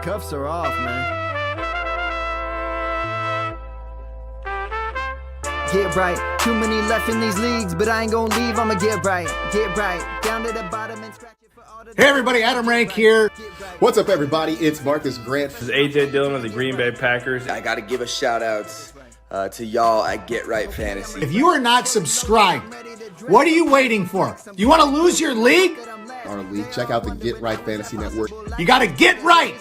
cuffs are off, man. Get right. Too many left in these leagues, but I ain't gonna leave. I'ma get right. Get right. Down to the bottom and scratch it for all the... Hey everybody, Adam Rank here. What's up everybody? It's Marcus Grant. This is AJ Dillon of the Green Bay Packers. I gotta give a shout out to y'all at Get Right Fantasy. If you are not subscribed, what are you waiting for? You want to lose your league? Our league, check out the Get Right Fantasy Network. You got to get right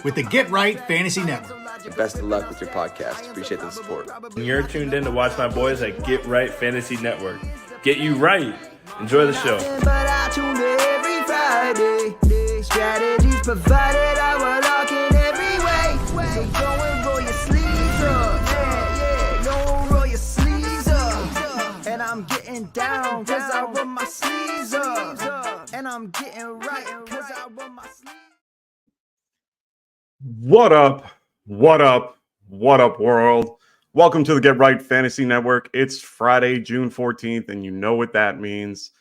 with the Get Right Fantasy Network. And best of luck with your podcast. Appreciate the support. You're tuned in to watch my boys at Get Right Fantasy Network. Get you right. Enjoy the show. But I tune in every Friday. Strategies provided, I will lock in every way. So go and roll your sleeves up. Yeah, go roll your sleeves up. And I'm getting down, cause I roll my sleeves up. And I'm getting right, cause I roll my sleeves. What up? What up? What up, world? Welcome to the Get Right Fantasy Network. It's Friday, June 14th, and you know what that means.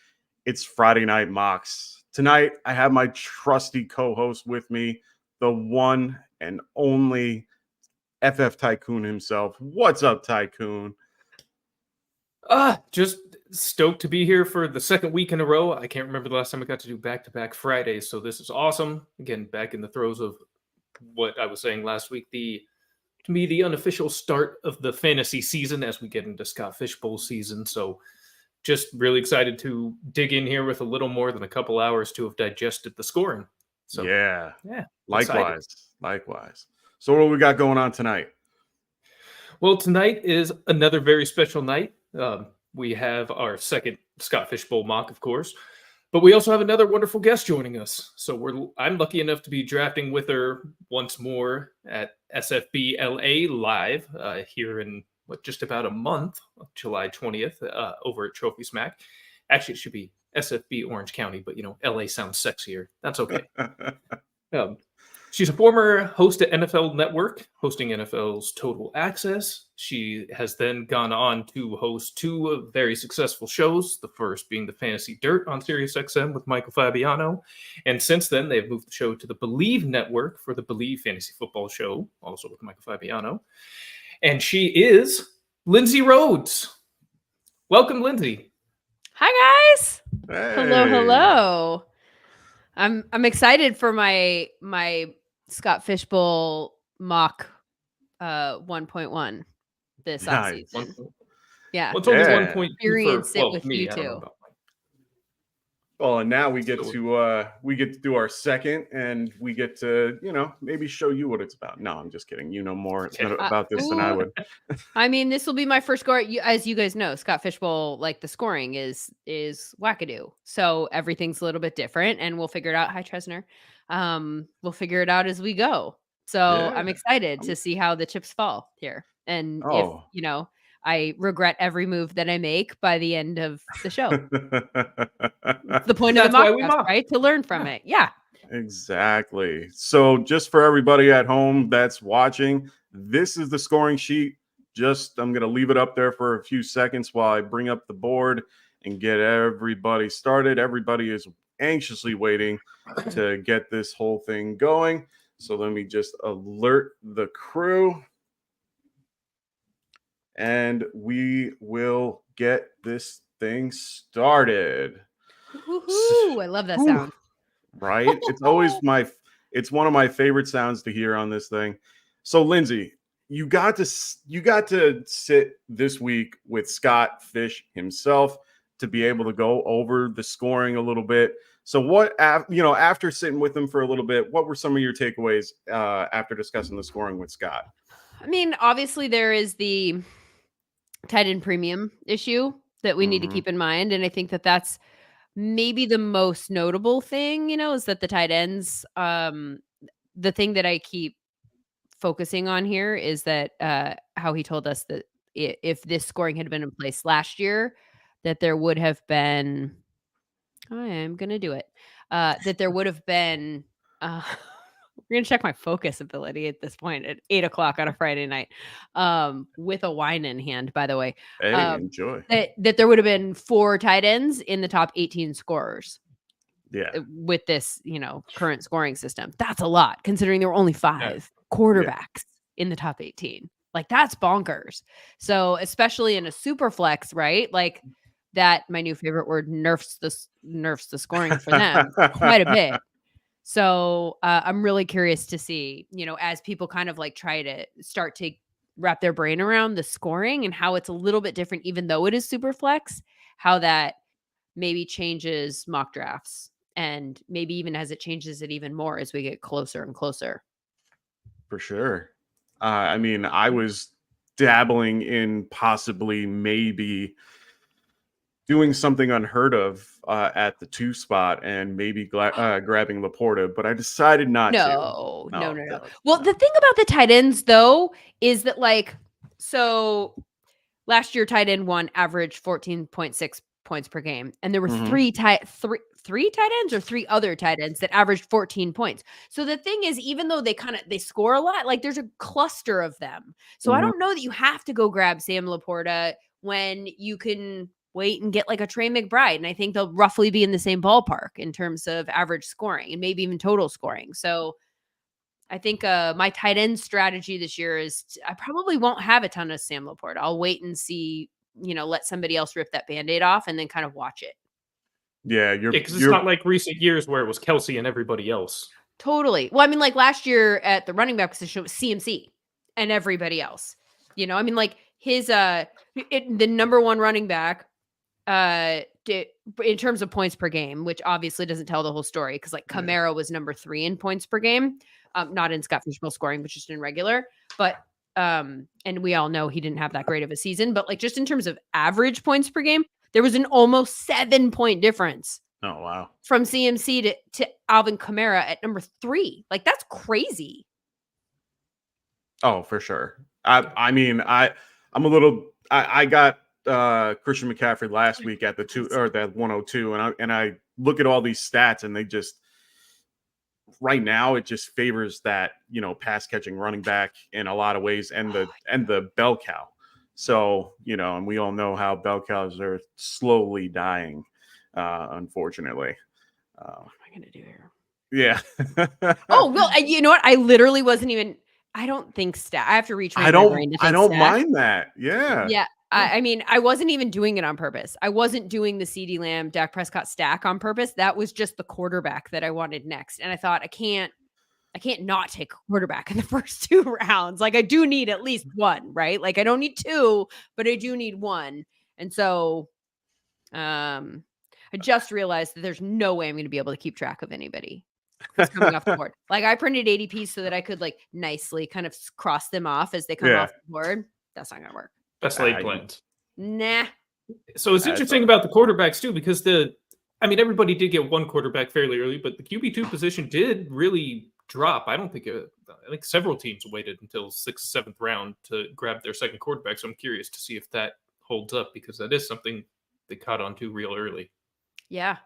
It's Friday Night Mocks. Tonight, I have my trusty co-host with me, the one and only FF Tycoon himself. What's up, Tycoon? Just stoked to be here for the second week in a row. I can't remember the last time I got to do back-to-back Fridays, so this is awesome. Again, back in the throes of what I was saying last week, to me, the unofficial start of the fantasy season as we get into Scott Fish Bowl season. So just really excited to dig in here with a little more than a couple hours to have digested the scoring. So yeah. Excited. Likewise. So what we got going on tonight? Well, tonight is another very special night. We have our second Scott Fish Bowl mock, of course, but we also have another wonderful guest joining us. So I'm lucky enough to be drafting with her once more at SFB LA live here in just about a month, July 20th, over at Trophy Smack. Actually, it should be SFB Orange County, but LA sounds sexier. That's okay. She's a former host at NFL Network, hosting NFL's Total Access. She has then gone on to host two very successful shows, the first being the Fantasy Dirt on SiriusXM with Michael Fabiano. And since then, they've moved the show to the Bleav Network for the Bleav Fantasy Football Show, also with Michael Fabiano. And she is Lindsay Rhodes. Welcome, Lindsay. Hi, guys. Hey. Hello. I'm excited for my Scott Fish Bowl mock 1.1 this offseason. Yeah. Well, it's only Yeah. 1.2 Experience it with me. you I don't know two. about Mike. Well, and now we get to do our second, and we get to maybe show you what it's about. No, I'm just kidding. You know more about this than I would. I mean, this will be my first score. As you guys know, Scott Fish Bowl, like the scoring is wackadoo. So everything's a little bit different, and we'll figure it out. Hi, Tresner. We'll figure it out as we go. So Yeah. I'm excited to see how the chips fall here. And Oh. if, I regret every move that I make by the end of the show. It's the point of the That's why we mock, mock. right? To learn from it. Yeah. Exactly. So just for everybody at home that's watching, this is the scoring sheet. I'm going to leave it up there for a few seconds while I bring up the board and get everybody started. Everybody is anxiously waiting to get this whole thing going. So let me just alert the crew. And we will get this thing started. Woohoo! I love that sound. Right? It's always it's one of my favorite sounds to hear on this thing. So Lindsay, you got to sit this week with Scott Fish himself to be able to go over the scoring a little bit. So after sitting with him for a little bit, what were some of your takeaways after discussing the scoring with Scott? I mean, obviously there is the tight end premium issue that we need to keep in mind. And I think that that's maybe the most notable thing, is that the tight ends, the thing that I keep focusing on here is that how he told us that if this scoring had been in place last year, that there would have been, I am going to do it, that there would have been, we're going to check my focus ability at this point at 8:00 on a Friday night, with a wine in hand, by the way. Hey, enjoy. That there would have been 4 tight ends in the top 18 scorers. Yeah. with this, current scoring system. That's a lot considering there were only 5 quarterbacks in the top 18. Like that's bonkers. So especially in a super flex, right? Like that, my new favorite word, nerfs the scoring for them quite a bit. So I'm really curious to see, as people kind of like try to start to wrap their brain around the scoring and how it's a little bit different, even though it is super flex, how that maybe changes mock drafts and maybe even as it changes it even more as we get closer and closer. For sure. I mean, I was dabbling in possibly maybe doing something unheard of at the 2 spot and maybe grabbing Laporta, but I decided not to. No. Well, the thing about the tight ends though is that so last year tight end 1 averaged 14.6 points per game, and there were three tight ends or 3 other tight ends that averaged 14 points. So the thing is, even though they score a lot, like there's a cluster of them. So I don't know that you have to go grab Sam Laporta when you can wait and get like a Trey McBride. And I think they'll roughly be in the same ballpark in terms of average scoring and maybe even total scoring. So I think my tight end strategy this year is I probably won't have a ton of Sam Laporta. I'll wait and see, let somebody else rip that Band-Aid off and then kind of watch it. Yeah, because it's not like recent years where it was Kelsey and everybody else. Totally. Well, I mean, like last year at the running back position, it was CMC and everybody else. I mean, like his the number 1 running back in terms of points per game, which obviously doesn't tell the whole story because like Camaro was number 3 in points per game, not in Scott Fishbowl scoring, but just in regular. But and we all know he didn't have that great of a season, but like just in terms of average points per game, there was an almost 7-point difference. Oh wow! From CMC to Alvin Kamara at number 3, like that's crazy. Oh, for sure. I mean, I'm a little. I got Christian McCaffrey last week at the 2 or that 102, and I look at all these stats, and they just right now it just favors that pass catching running back in a lot of ways, and the bell cow. So and we all know how bell cows are slowly dying, unfortunately. What am I gonna do here? Yeah. Oh well, you know what? I literally wasn't even. I don't think stat. I have to retrain my brain to think I don't stat. mind that. Yeah. Yeah. I mean, I wasn't even doing it on purpose. I wasn't doing the CeeDee Lamb, Dak Prescott stack on purpose. That was just the quarterback that I wanted next. And I thought I can't not take a quarterback in the first 2 rounds. Like I do need at least 1, right? Like I don't need 2, but I do need 1. And so I just realized that there's no way I'm going to be able to keep track of anybody who's coming off the board. Like I printed ADPs so that I could like nicely kind of cross them off as they come off the board. That's not going to work. Best laid plans. Nah. So it's interesting about the quarterbacks too, because everybody did get 1 quarterback fairly early, but the QB2 position did really drop. I don't think I think several teams waited until 6th, 7th round to grab their second quarterback. So I'm curious to see if that holds up because that is something they caught on to real early. Yeah.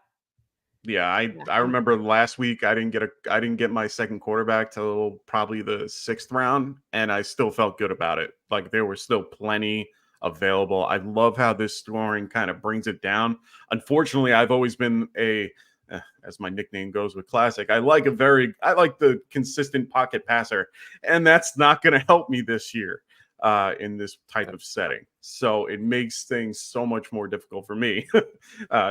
Yeah, I remember last week I didn't get my second quarterback till probably the 6th round, and I still felt good about it. Like there were still plenty available. I love how this scoring kind of brings it down. Unfortunately, I've always been as my nickname goes with Classic, I like the consistent pocket passer, and that's not going to help me this year in this type of setting. So it makes things so much more difficult for me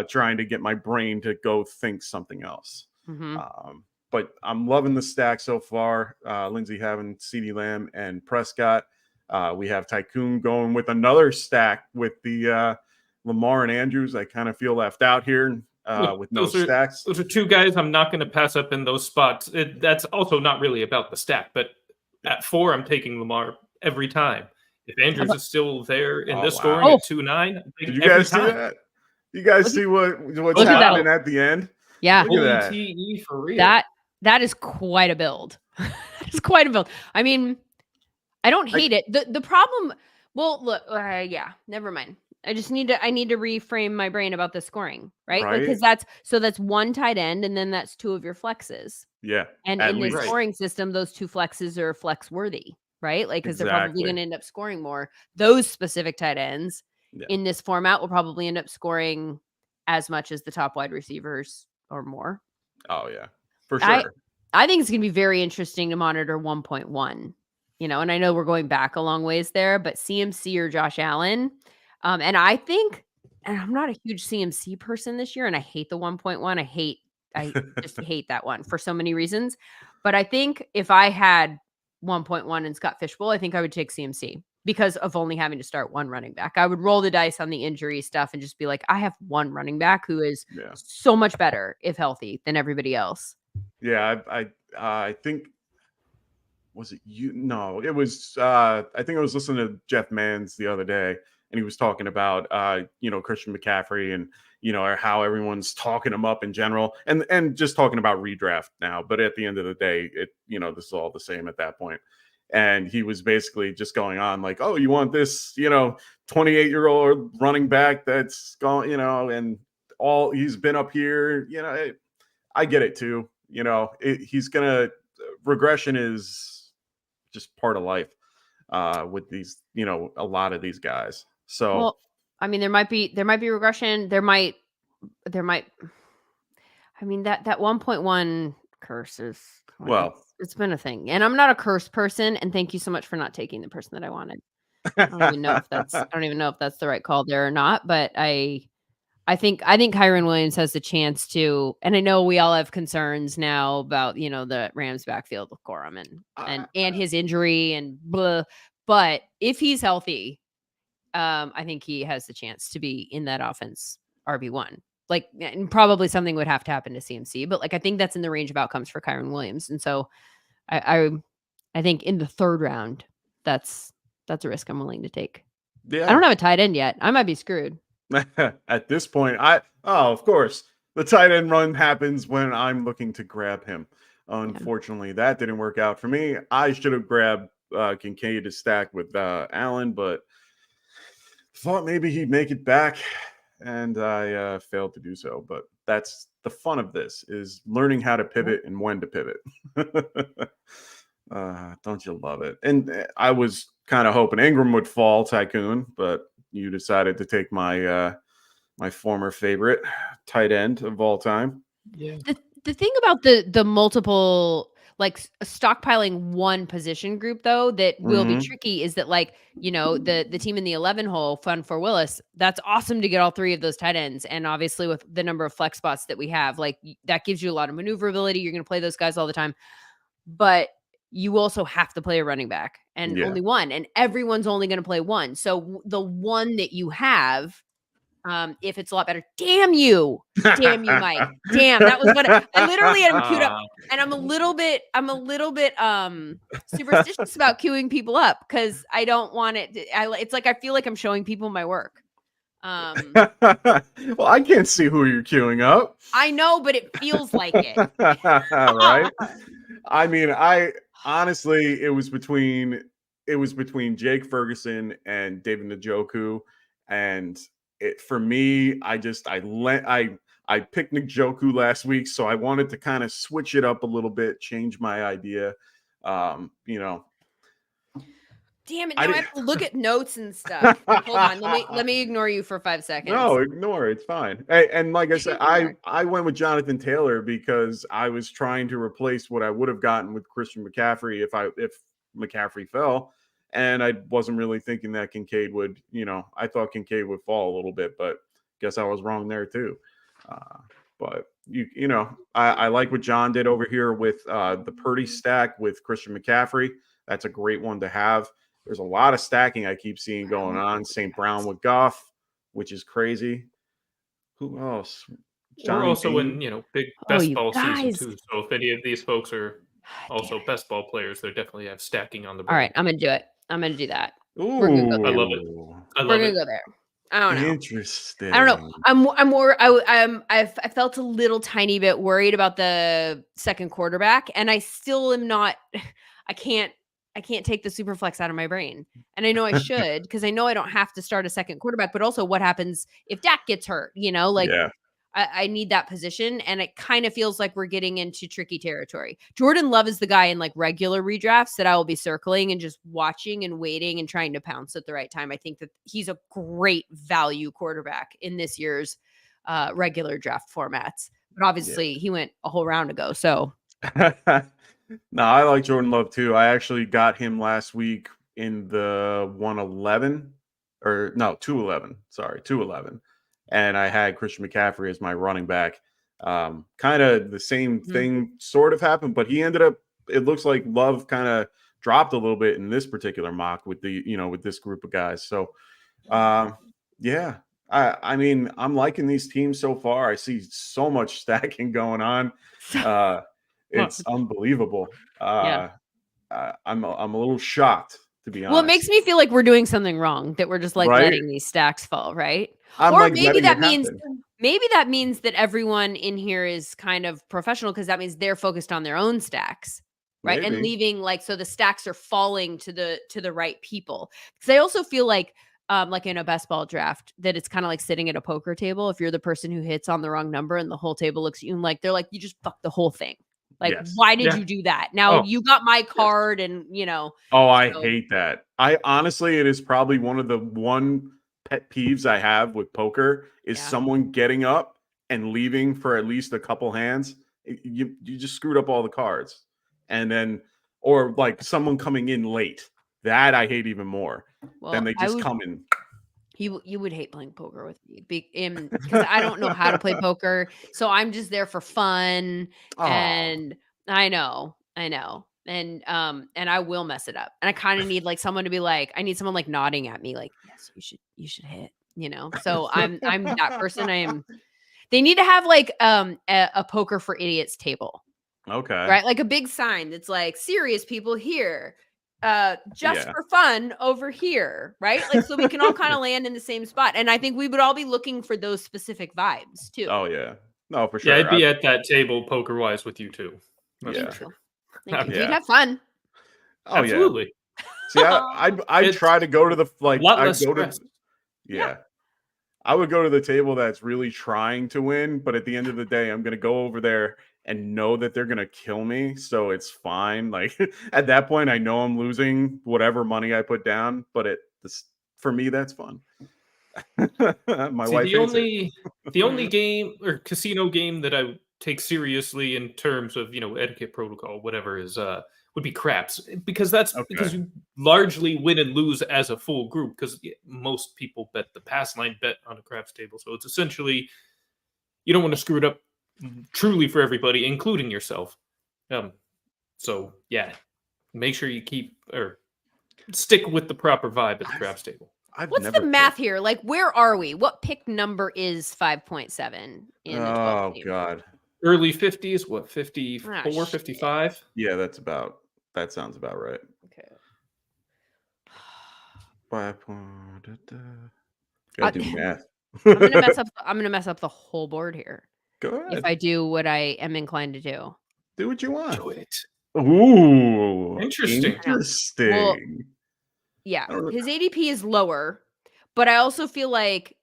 trying to get my brain to go think something else. But I'm loving the stack so far. Lindsay having CeeDee Lamb and Prescott. We have Tycoon going with another stack with the Lamar and Andrews. I kind of feel left out here with no stacks. Those are 2 guys I'm not going to pass up in those spots. That's also not really about the stack, but at 4, I'm taking Lamar every time. If Andrews is still there in this scoring at 2-9, did you guys see that? You guys see what's happening at the end? Yeah. Look at that. OTE for real. That is quite a build. It's quite a build. I mean, I don't hate it. The problem, well, look, never mind. I need to reframe my brain about the scoring, right? Because that's 1 tight end, and then that's 2 of your flexes. Yeah. And in the scoring system, those 2 flexes are flex worthy, right? Like, because they're probably going to end up scoring more. Those specific tight ends in this format will probably end up scoring as much as the top wide receivers or more. Oh yeah, for I sure. I think it's going to be very interesting to monitor 1.1. And I know we're going back a long ways there, but CMC or Josh Allen, and I think, and I'm not a huge CMC person this year, and I hate the 1.1. I just hate that one for so many reasons. But I think if I had 1.1 in Scott Fishbowl, I think I would take CMC because of only having to start one running back. I would roll the dice on the injury stuff and just be like, I have one running back who is Yeah. so much better if healthy than everybody else. Yeah, I think was it you? No, it was. I think I was listening to Jeff Manns the other day, and he was talking about Christian McCaffrey and or how everyone's talking him up in general, and just talking about redraft now. But at the end of the day, this is all the same at that point. And he was basically just going on like, oh, you want this 28-year-old running back that's gone, and all he's been up here, I get it too. He's gonna regression is just part of life with these, a lot of these guys. So, Well, I mean, there might be regression. There might. I mean, that 1.1 curse is, well, it's been a thing, and I'm not a curse person. And thank you so much for not taking the person that I wanted. I don't even know if that's the right call there or not, but I think Kyren Williams has the chance to, and I know we all have concerns now about, the Rams backfield with Corum and his injury and blah, but if he's healthy, I think he has the chance to be in that offense RB1. Like, and probably something would have to happen to CMC, but I think that's in the range of outcomes for Kyren Williams. And so I think in the third round, that's a risk I'm willing to take. yeah. I don't have a tight end yet. I might be screwed. At this point, of course, the tight end run happens when I'm looking to grab him. Unfortunately, that didn't work out for me. I should have grabbed Kincaid to stack with Allen, but thought maybe he'd make it back, and I failed to do so. But that's the fun of this, is learning how to pivot and when to pivot. Don't you love it? And I was kind of hoping Ingram would fall, Tycoon, but you decided to take my my former favorite tight end of all time. Yeah. The thing about the multiple, stockpiling one position group, though, that will be tricky is that, the team in the 11 hole, Fun for Willis, that's awesome to get all three of those tight ends. And obviously with the number of flex spots that we have, that gives you a lot of maneuverability. You're going to play those guys all the time. But you also have to play a running back, and only one, and everyone's only going to play one. So the one that you have, if it's a lot better, damn you, Mike, damn, that was what I literally had him queued up, and I'm a little bit superstitious about queuing people up because I don't want it. It's like I feel like I'm showing people my work. Well, I can't see who you're queuing up. I know, but it feels like it. Right? I mean, honestly, it was between Jake Ferguson and David Njoku, and for me, I picked Njoku last week, so I wanted to kind of switch it up a little bit, change my idea. Damn it! Now I have to look at notes and stuff. Hold on, let me ignore you for 5 seconds. No, ignore it. It's fine. Hey, and like I said, I went with Jonathan Taylor because I was trying to replace what I would have gotten with Christian McCaffrey if McCaffrey fell, and I wasn't really thinking that Kincaid would. I thought Kincaid would fall a little bit, but guess I was wrong there too. But I like what John did over here with the Purdy stack with Christian McCaffrey. That's a great one to have. There's a lot of stacking I keep seeing going on. St. Brown with Goff, which is crazy. Who else? We're also in, big best ball guys. season too. So if any of these folks are also best ball players, they definitely have stacking on the board. All right, I'm gonna do it. I'm gonna do that. Ooh, We're gonna go there. I love it. We're gonna go there. I don't know. Interesting. I don't know. I'm more. I felt a little tiny bit worried about the second quarterback, and I still am not. I can't take the super flex out of my brain, and I know I should because I know I don't have to start a second quarterback. But also, what happens if Dak gets hurt? Yeah. I need that position, and it kind of feels like we're getting into tricky territory. Jordan Love is the guy in regular redrafts that I will be circling and just watching and waiting and trying to pounce at the right time. I think that he's a great value quarterback in this year's regular draft formats. But obviously, he went a whole round ago. So No, I like Jordan Love too. I actually got him last week in the 111 or no 211. Sorry, 211, and I had Christian McCaffrey as my running back. Kind of the same thing sort of happened, but he ended up. It looks like Love kind of dropped a little bit in this particular mock with the with this group of guys. So, yeah. I mean, I'm liking these teams so far. I see so much stacking going on. It's unbelievable. Yeah. I'm a little shocked, to be honest. Well, it makes me feel like we're doing something wrong, that we're just like Right? letting these stacks fall, right? I'm Or like maybe letting that it means happen. that everyone in here is kind of professional, because that means they're focused on their own stacks, right? And Maybe. leaving so the stacks are falling to the right people. Because I also feel like in a best ball draft, that it's kind of like sitting at a poker table. If you're the person who hits on the wrong number and the whole table looks at you and like they're like, you just fucked the whole thing. Like, Yes. why did Yeah. you do that? Now Oh. you got my card, and Oh, I So- hate that. I honestly, it is probably one of the pet peeves I have with poker is Yeah. someone getting up and leaving for at least a couple hands. You just screwed up all the cards, and then or like someone coming in late. That I hate even more. well, Then they I just would- come in. You would hate playing poker with me because I don't know how to play poker, so I'm just there for fun. Aw. And I know, and I will mess it up. And I kind of need like someone to be like, I need someone like nodding at me, like, yes, you should hit. So I'm that person. They need to have like a poker for idiots table, Okay. right? Like a big sign that's like, serious people here. Just Yeah. for fun over here, right? Like, so we can all kind of land in the same spot. And I think we would all be looking for those specific vibes too. Oh yeah. No, for sure. Yeah, I'd be at that table poker wise with you too. That's Yeah. for sure. Thank you. Yeah. We'd have fun. Oh yeah. Absolutely. See, I It's try to go to the like lot I less go to stress. yeah. I would go to the table that's really trying to win, but at the end of the day, I'm gonna go over there and know that they're gonna kill me, so it's fine. Like at that point, I know I'm losing whatever money I put down, but for me, that's fun. My See, wife the hates it. only game or casino game that I take seriously in terms of etiquette protocol, whatever, is would be craps, because that's because you largely win and lose as a full group, because most people bet the pass line bet on a craps table, so it's essentially you don't want to screw it up truly for everybody, including yourself. So yeah, make sure you keep or stick with the proper vibe at the craps table. What's the math here? Like, where are we? What pick number is 5.7 in the 12 Oh team? God. Early 50s, what, 54, Ah, shit. 55? Yeah, that sounds about right. Okay. 5. Gotta do math. I'm gonna mess up the whole board here Go ahead. if I do what I am inclined to do. Do what you want. Do it. Ooh, Interesting. Interesting. Well, yeah, I don't know. his ADP is lower, but I also feel like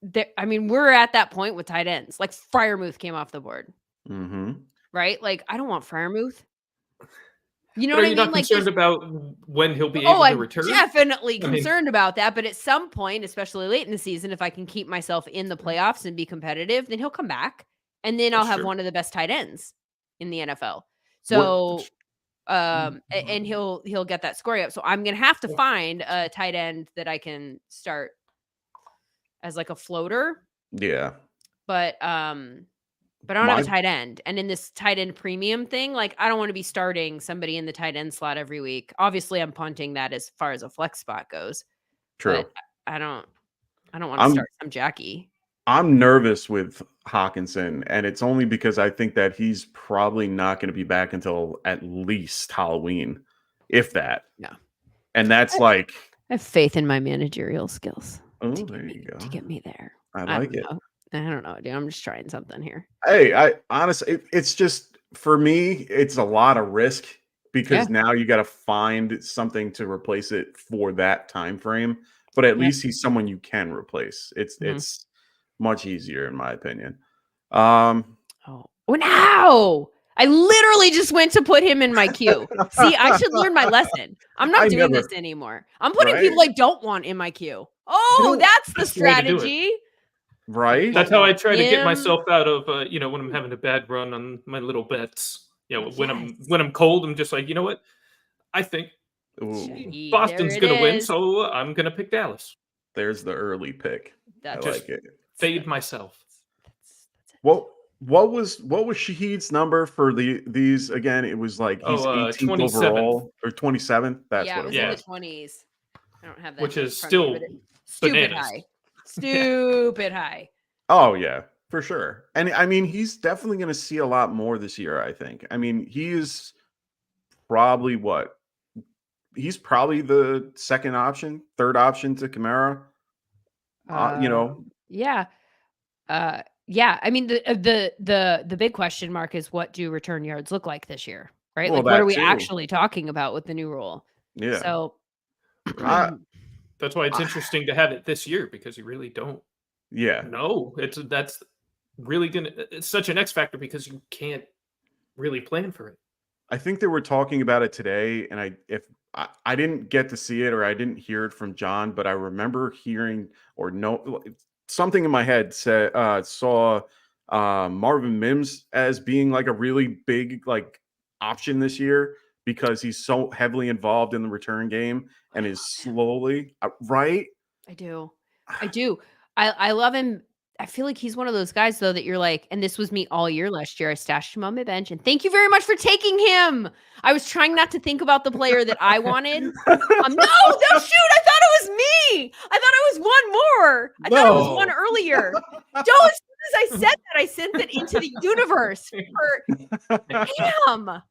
we're at that point with tight ends. Like Freiermuth came off the board, Mm-hmm. right? Like, I don't want Freiermuth. You know But what are I you mean? not Like, concerned about when he'll be able to I'm return? definitely I mean- concerned about that. But at some point, especially late in the season, if I can keep myself in the playoffs and be competitive, then he'll come back, and then I'll That's have true. one of the best tight ends in the NFL. So, and he'll get that scoring up. So I'm gonna have to find a tight end that I can start as like a floater, Yeah. but I don't have a tight end. And in this tight end premium thing, like, I don't want to be starting somebody in the tight end slot every week. Obviously, I'm punting that as far as a flex spot goes. True. But I don't want to start some Jackie. I'm nervous with Hawkinson, and it's only because I think that he's probably not going to be back until at least Halloween, if that. Yeah. And that's like, I have faith in my managerial skills oh, there you go. to get me there. I like don't it. know. I don't know, dude. I'm just trying something here. Hey, I honestly, it's just for me, it's a lot of risk because now you got to find something to replace it for that time frame. But at least he's someone you can replace. It's much easier in my opinion. Oh no! I literally just went to put him in my queue. See, I should learn my lesson. I'm not doing this anymore. I'm putting people I don't want in my queue. Oh, that's the that's the way to do it. strategy. Right? That's how I try to get Him- myself out of when I'm having a bad run on my little bets. When Yes. I'm cold, I'm just like, you know what? I think Ooh, Boston's There it gonna win, is. so I'm gonna pick Dallas. there's the early pick. That's I like it. Fade myself. That's it. What was Shahid's number for these again? It was like he's 18th 27th. overall or 27th. That's Yeah, what it was it in was. the 20s. I don't have that. Which in is front of me, still but stupid bananas. high. Stupid high. Oh yeah, for sure. And I mean, he's definitely going to see a lot more this year. I think. I mean, he is probably what? He's probably the second option, third option to Kamara. Yeah. Yeah. I mean, the big question mark is what do return yards look like this year, right? Well, Like, what that are we too. actually talking about with the new rule? Yeah. So, I- That's why it's interesting to have it this year because you really don't yeah. know. That's really it's such an X factor because you can't really plan for it. I think they were talking about it today, and I didn't get to see it or I didn't hear it from John, but I remember hearing or no something in my head saw Marvin Mims as being like a really big like option this year because he's so heavily involved in the return game and is slowly right. I do. I love him. I feel like he's one of those guys though that you're like, and this was me all year last year. I stashed him on my bench, and thank you very much for taking him. I was trying not to think about the player that I wanted. No, shoot! I thought it was me. I thought it was one more. I thought it was one earlier. As soon as I said that, I sent it into the universe. Damn.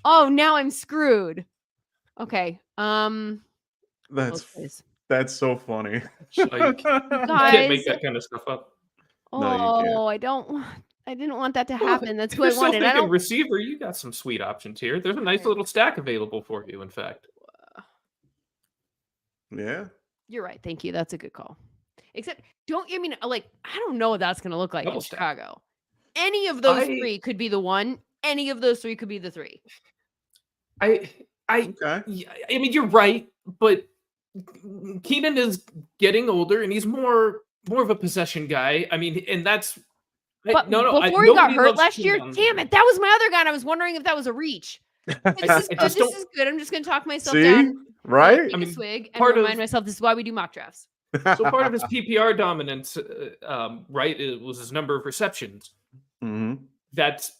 Oh, now I'm screwed. Okay. That's so funny. Like, you Guys. can't make that kind of stuff up. No, you can't. Oh, I didn't want that to Well, happen. That's if who I you're still wanted. I thinking don't. receiver, you got some sweet options here. There's a nice little stack available for you, in fact. Yeah. You're right. Thank you. That's a good call. Except, I don't know what that's going to look like Double in stack. Chicago. Any of those three could be the one. Any of those three could be the three. Okay. I mean, you're right, but Keenan is getting older, and he's more of a possession guy. I mean, and that's But before he got hurt last year, damn it, that was my other guy. And I was wondering if that was a reach. This is good. I'm just going to talk myself down. Right? Take a swig and part remind myself this is why we do mock drafts. So part of his PPR dominance, right, it was his number of receptions. Mm-hmm. That's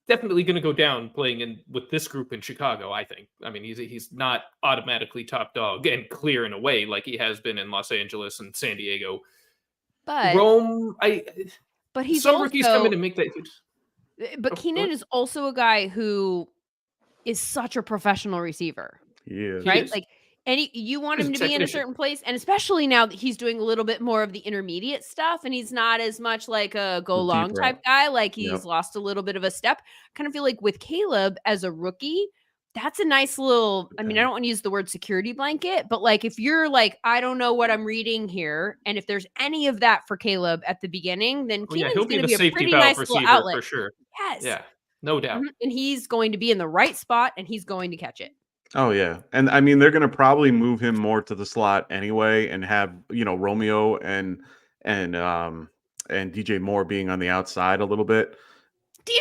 definitely going to go down playing with this group in Chicago, I think. I mean, he's not automatically top dog and clear in a way like he has been in Los Angeles and San Diego. But Rome, but he's some also, rookies come in and make that. But Keenan is also a guy who is such a professional receiver. He is. Right? Like you want him to be in a certain place, and especially now that he's doing a little bit more of the intermediate stuff, and he's not as much like a go long type guy. Like he's lost a little bit of a step. I kind of feel like with Caleb as a rookie, that's a nice little. I mean, I don't want to use the word security blanket, but like if you're like, I don't know what I'm reading here, and if there's any of that for Caleb at the beginning, then Keenan's he'll be going to the be a safety pretty valve nice receiver little outlet for sure. Yes. Yeah, no doubt. And he's going to be in the right spot, and he's going to catch it. Oh yeah, and I mean they're going to probably move him more to the slot anyway, and have Romeo and DJ Moore being on the outside a little bit.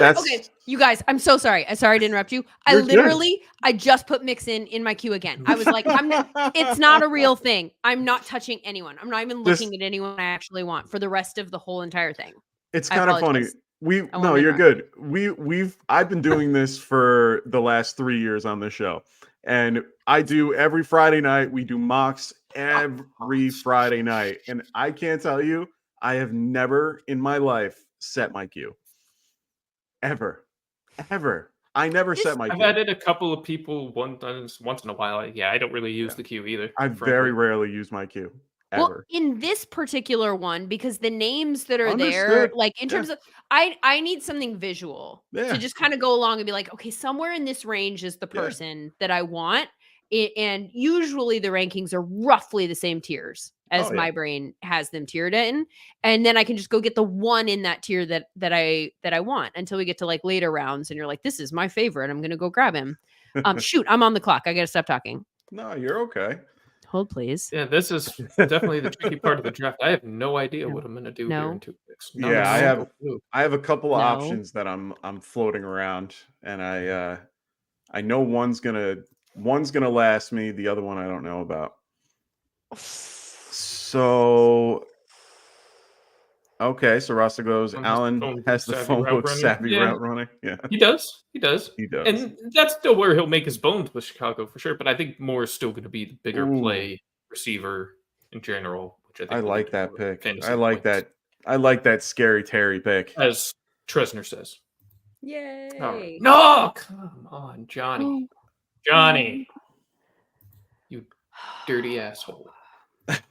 Okay, you guys, I'm so sorry. Sorry to interrupt you. I just put Mixon in my queue again. I was like, it's not a real thing. I'm not touching anyone. I'm not even looking at anyone I actually want for the rest of the whole entire thing. It's kind of funny. You're good. I've been doing this for the last 3 years on this show. And I do every Friday night. We do mocks every Friday night. And I can't tell you, I have never in my life set my queue. Ever. I never set my queue. I've added a couple of people once in a while. I don't really use the queue either. I very rarely use my queue. Ever. Well, in this particular one, because the names that are there, like in terms of, I need something visual to just kind of go along and be like, okay, somewhere in this range is the person that I want. And usually the rankings are roughly the same tiers as my brain has them tiered in. And then I can just go get the one in that tier that I want until we get to like later rounds. And you're like, this is my favorite. I'm going to go grab him. Shoot, I'm on the clock. I got to stop talking. No, you're okay. Hold, please. Yeah, this is definitely the tricky part of the draft. I have no idea what I'm going to do here No. in 2 picks. Not Yeah, a I single have clue. I have a couple of No. options that I'm floating around, and I know one's gonna last me. The other one I don't know about. So okay, so Rasta goes. On the Allen phone has the savvy phone route book running. savvy Yeah. route running. Yeah, He does. He does. he does. And that's still where he'll make his bones with Chicago for sure. But I think Moore is still going to be the bigger Ooh. play receiver in general, which I think I will like lead to that more pick. fantasy I like points, that. I like that scary Terry pick. as Tresner says. Yay. All right. No, come on, Johnny. Oh. Johnny, you dirty asshole.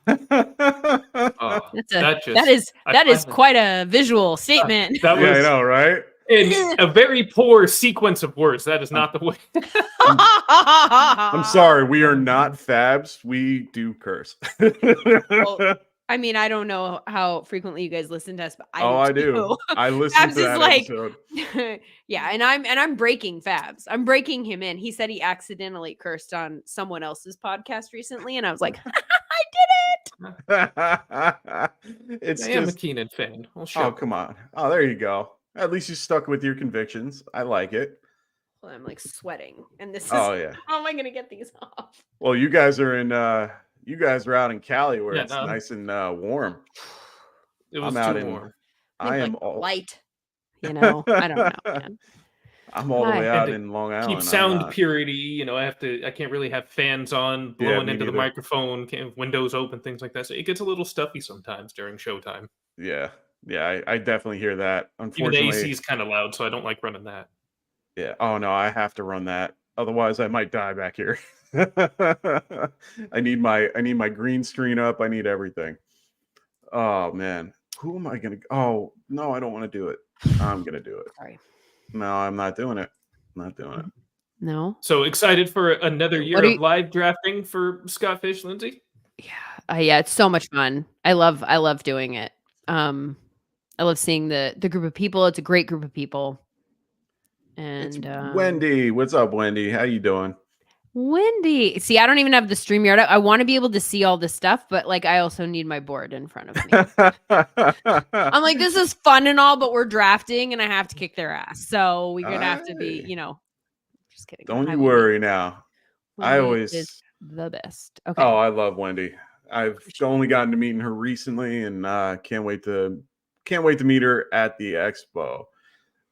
Oh, That is quite a visual statement. That Yeah, I was know, right? in a very poor sequence of words. That is not the way. I'm sorry, we are not Fabs. We do curse. Well, I mean, I don't know how frequently you guys listen to us, but I do. I listened Fabs to that is like, episode. yeah, and I'm breaking Fabs. I'm breaking him in. He said he accidentally cursed on someone else's podcast recently, and I was like, It's I am a just Keenan fan. oh, come on. Oh, there you go. At least you stuck with your convictions. I like it. well, I'm like sweating, and this is Oh yeah. how am I gonna get these off? Well, you guys are out in Cali where Yeah, it's no. nice and warm. It was I'm out too in warm. I am like all light. You know, I don't know, man. I'm all the way Hi. out to in Long Island. Keep I'm sound not- purity. I can't really have fans on Yeah, blowing me into the neither. microphone, can't have windows open, things like that. So it gets a little stuffy sometimes during showtime. Yeah. Yeah, I definitely hear that. Even the Unfortunately, AC is kind of loud, so I don't like running that. yeah. Oh no, I have to run that. Otherwise, I might die back here. I need my green screen up. I need everything. Oh man, who am I gonna? Oh no, I don't want to do it. I'm gonna do it. Sorry. No, I'm not doing it. I'm not doing it. No. So excited for another year What are of you- live drafting for Scott Fish, Lindsay? Yeah, it's so much fun. I love doing it. I love seeing the group of people. It's a great group of people. It's And Wendy. What's up, Wendy? How you doing? Wendy. See, I don't even have the StreamYard. I want to be able to see all this stuff, but like I also need my board in front of me. I'm like, this is fun and all, but we're drafting and I have to kick their ass. So we're gonna have to be, Aye. Just kidding. Don't Hi, you Wendy. worry now. I Wendy always is the best. Okay. Oh, I love Wendy. I've only gotten to meeting her recently, and can't wait to meet her at the expo.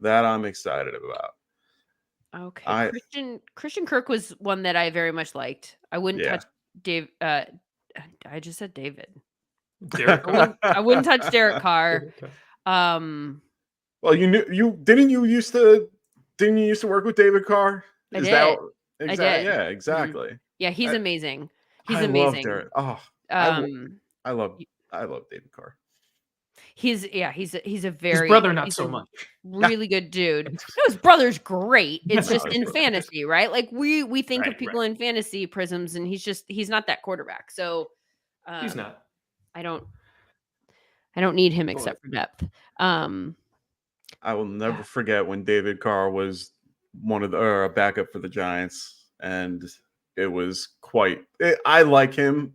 That I'm excited about. Okay. Christian Kirk was one that I very much liked. I wouldn't Yeah. touch Dave. I just said David. Derek I wouldn't touch Derek Carr. Well, didn't you used to work with David Carr? I Is did. that I exactly? did. Yeah, exactly. Yeah, he's I- amazing. He's I love amazing. Derek. Oh, Um, I love David Carr. he's a very His brother, not he's so a much. really good dude. No, his brother's great. It's No, just his in brother's fantasy, right? Like we think of Right, people in fantasy prisms, and he's not that quarterback. So He's not. I don't need him except for depth. I will never forget when David Carr was a backup for the Giants, and it was I like him.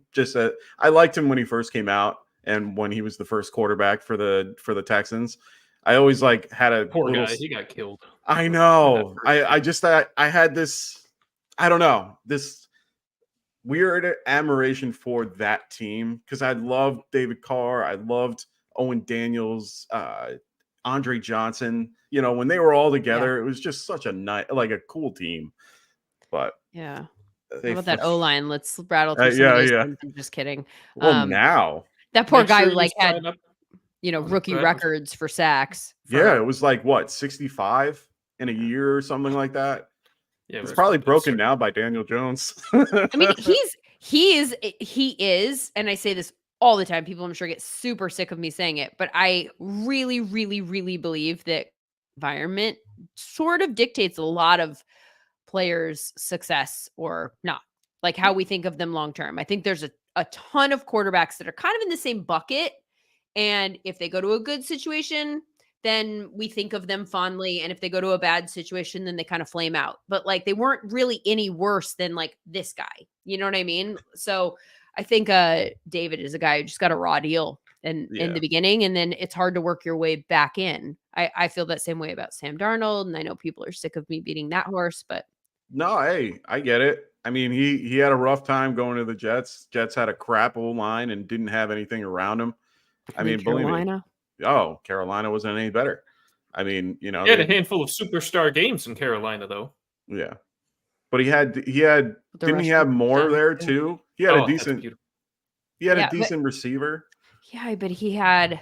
I liked him when he first came out, and when he was the first quarterback for the Texans. I always had a Poor little. guy. He got killed. I know. That I had this. I don't know, this weird admiration for that team because I loved David Carr. I loved Owen Daniels, Andre Johnson. When they were all together, it was just such a cool team. But Yeah. they How about that fl- O line? Let's rattle through some yeah, of these yeah. things. I'm just kidding. Well, now. That poor Make guy sure who you had sign up. rookie go ahead. records for sacks. Yeah, it was 65 in a year or something like that. Yeah, It's it probably was broken absurd. now by Daniel Jones. I mean, he is, and I say this all the time. People, I'm sure, get super sick of me saying it, but I really, really, really believe that environment sort of dictates a lot of players' success or not, like how we think of them long term. I think there's a ton of quarterbacks that are kind of in the same bucket, and if they go to a good situation, then we think of them fondly. And if they go to a bad situation, then they kind of flame out. But like they weren't really any worse than like this guy. You know what I mean? So I think David is a guy who just got a raw deal in the beginning, and then it's hard to work your way back in. I feel that same way about Sam Darnold, and I know people are sick of me beating that horse, but No, hey, I get it. I mean, he had a rough time going to the Jets. Jets had a crap old line and didn't have anything around him. I mean, believe me. Carolina. Oh, Carolina wasn't any better. I mean, He had a handful of superstar games in Carolina, though. Yeah, but he had didn't he have more there too? He had a decent receiver. Yeah, but he had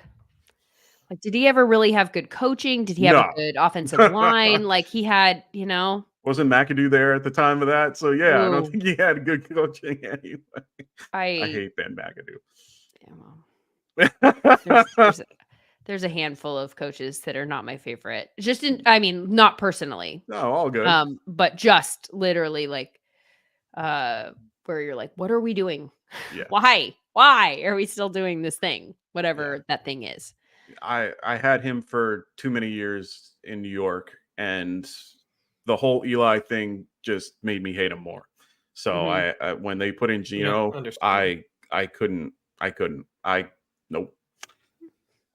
did he ever really have good coaching? Did he have a good offensive line? Like he had, Wasn't McAdoo there at the time of that? So yeah, I don't think he had good coaching anyway. I hate Ben McAdoo. Yeah, well, there's a handful of coaches that are not my favorite. Not personally. No, all good. But just literally where you're like, what are we doing? Yeah. Why are we still doing this thing? Whatever that thing is. I had him for too many years in New York, and the whole Eli thing just made me hate him more. So I when they put in Geno, I couldn't. Nope.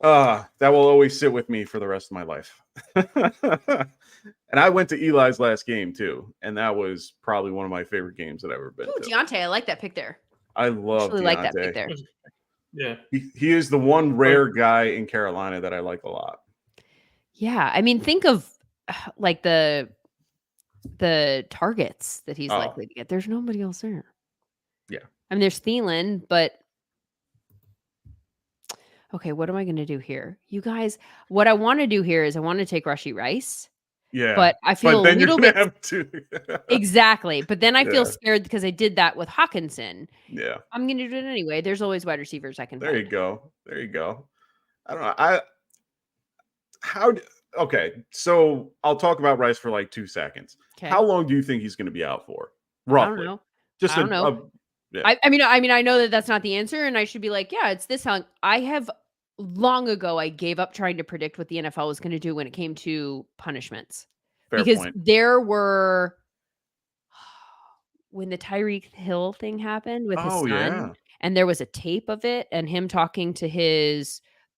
That will always sit with me for the rest of my life. And I went to Eli's last game too, and that was probably one of my favorite games that I've ever been to. Deontay, I like that pick there. I love Deontay. Like that pick there. Yeah. He is the one rare guy in Carolina that I like a lot. Yeah. I mean, think of like the targets that he's likely to get. There's nobody else there. Yeah. I mean, there's Thielen, but okay, what am I going to do here? You guys, what I want to do here is I want to take Rashee Rice. Yeah. But I feel a little bit have to. Exactly. But then I feel scared because I did that with Hawkinson. Yeah. I'm going to do it anyway. There's always wide receivers I can There find. you go. I don't know. Okay. So I'll talk about Rice for like 2 seconds. Okay. How long do you think he's going to be out for? Roughly. I don't know. Just I don't know. Yeah. I mean, I know that that's not the answer, and I should be like, yeah, it's this long. I have long ago, I gave up trying to predict what the NFL was going to do when it came to punishments. Fair because point. there were when the Tyreek Hill thing happened with his son, and there was a tape of it and him talking to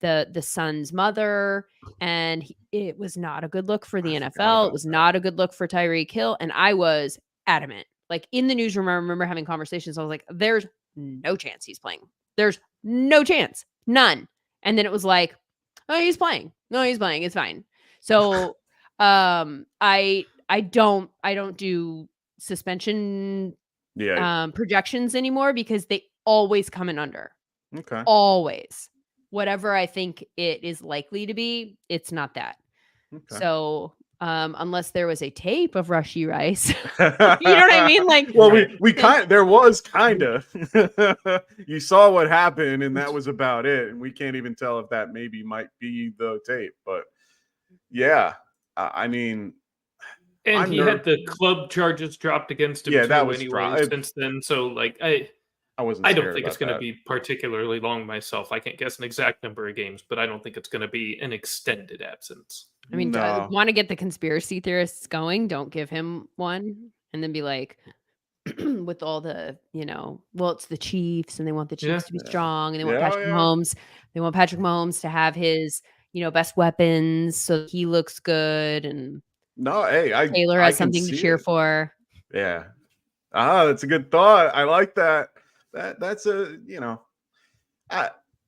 the son's mother, and it was not a good look for the NFL. It was not a good look for Tyreek Hill, and I was adamant. Like in the newsroom, I remember having conversations. I was like, "There's no chance he's playing. There's no chance, none." And then it was like, "Oh, he's playing. No, he's playing. It's fine." So, I don't do suspension projections anymore because they always come in under. Okay. Always. Whatever I think it is likely to be, it's not that. Okay. So, unless there was a tape of Rashee Rice, you know what I mean? Like, well, there was kind of, you saw what happened and that was about it. And we can't even tell if that maybe might be the tape, but yeah, I mean, and he had the club charges dropped against him. Yeah, that was anyway since then. So like, I don't think it's going to be particularly long myself. I can't guess an exact number of games, but I don't think it's going to be an extended absence. I mean, want to get the conspiracy theorists going? Don't give him one, and then be like, with all the, well, it's the Chiefs, and they want the Chiefs to be strong, and they want Patrick Mahomes. They want Patrick Mahomes to have his, best weapons, so he looks good, and Taylor has something to cheer for. Yeah, that's a good thought. I like that. That's a,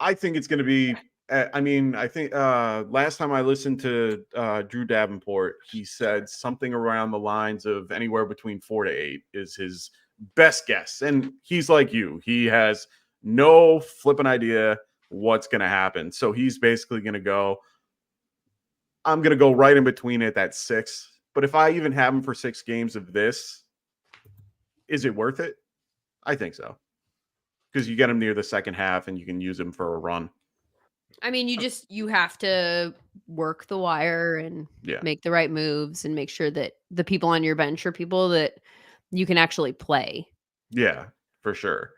I think it's going to be. I mean, I think last time I listened to Drew Davenport, he said something around the lines of anywhere between 4 to 8 is his best guess. And he's like you. He has no flipping idea what's going to happen. So he's basically going to go, I'm going to go right in between it at 6. But if I even have him for 6 games of this, is it worth it? I think so. Because you get him near the second half and you can use him for a run. I mean, you have to work the wire and make the right moves and make sure that the people on your bench are people that you can actually play. Yeah, for sure.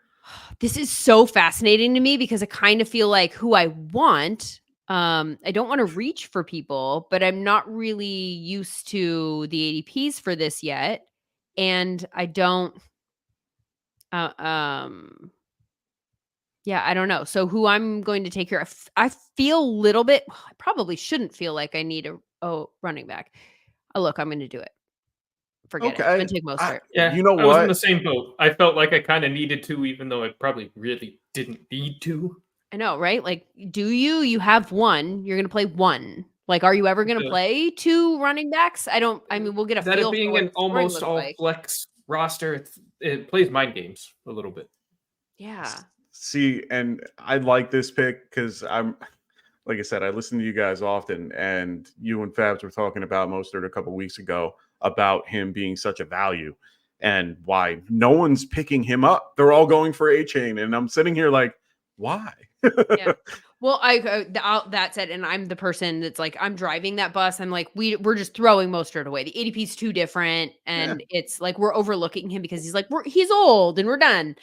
This is so fascinating to me because I kind of feel like who I want. I don't want to reach for people, but I'm not really used to the ADPs for this yet. And I don't, Yeah, I don't know. So who I'm going to take here, I feel a little bit. I probably shouldn't feel like I need a running back. Oh, look, I'm going to do it. Forget it. I'm going Okay. to take Mostert. Yeah, You know I was in what? the same boat. I felt like I kind of needed to, even though I probably really didn't need to. I know, right? Like, do you? You have one. You're going to play one. Like, are you ever going to The- play two running backs? I don't. I mean, we'll get a that it feel for being what an the scoring almost looks all like. flex roster, it plays mind games a little bit. Yeah. See, and I like this pick because I'm, like I said, I listen to you guys often, and you and Fabs were talking about Mostert a couple weeks ago about him being such a value and why no one's picking him up. They're all going for A-Chain, and I'm sitting here like, why? Yeah. Well, that said, and I'm the person that's like, I'm driving that bus. I'm like, we're just throwing Mostert away. The ADP is too different, and it's like we're overlooking him because he's old and we're done.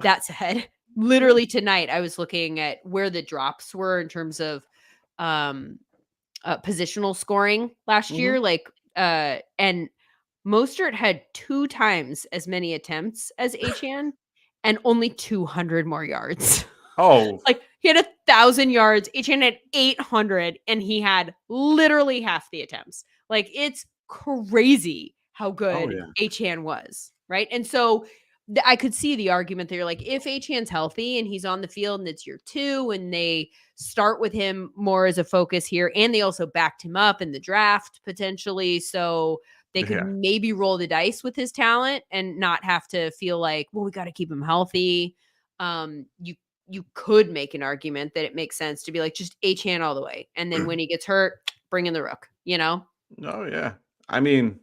That said, literally tonight I was looking at where the drops were in terms of positional scoring last year, like and Mostert had 2 times as many attempts as Achan and only 200 more yards. Oh, Like he had 1,000 yards, Achan had 800, and he had literally half the attempts. Like it's crazy how good yeah. Achan was, right? And so I could see the argument that you're like, if Achan's healthy and he's on the field and it's year 2 and they start with him more as a focus here, and they also backed him up in the draft potentially, so they could Yeah. maybe roll the dice with his talent and not have to feel like, well, we got to keep him healthy. You could make an argument that it makes sense to be like just Achan all the way, and then when he gets hurt, bring in the rook. You know? Oh yeah. I mean,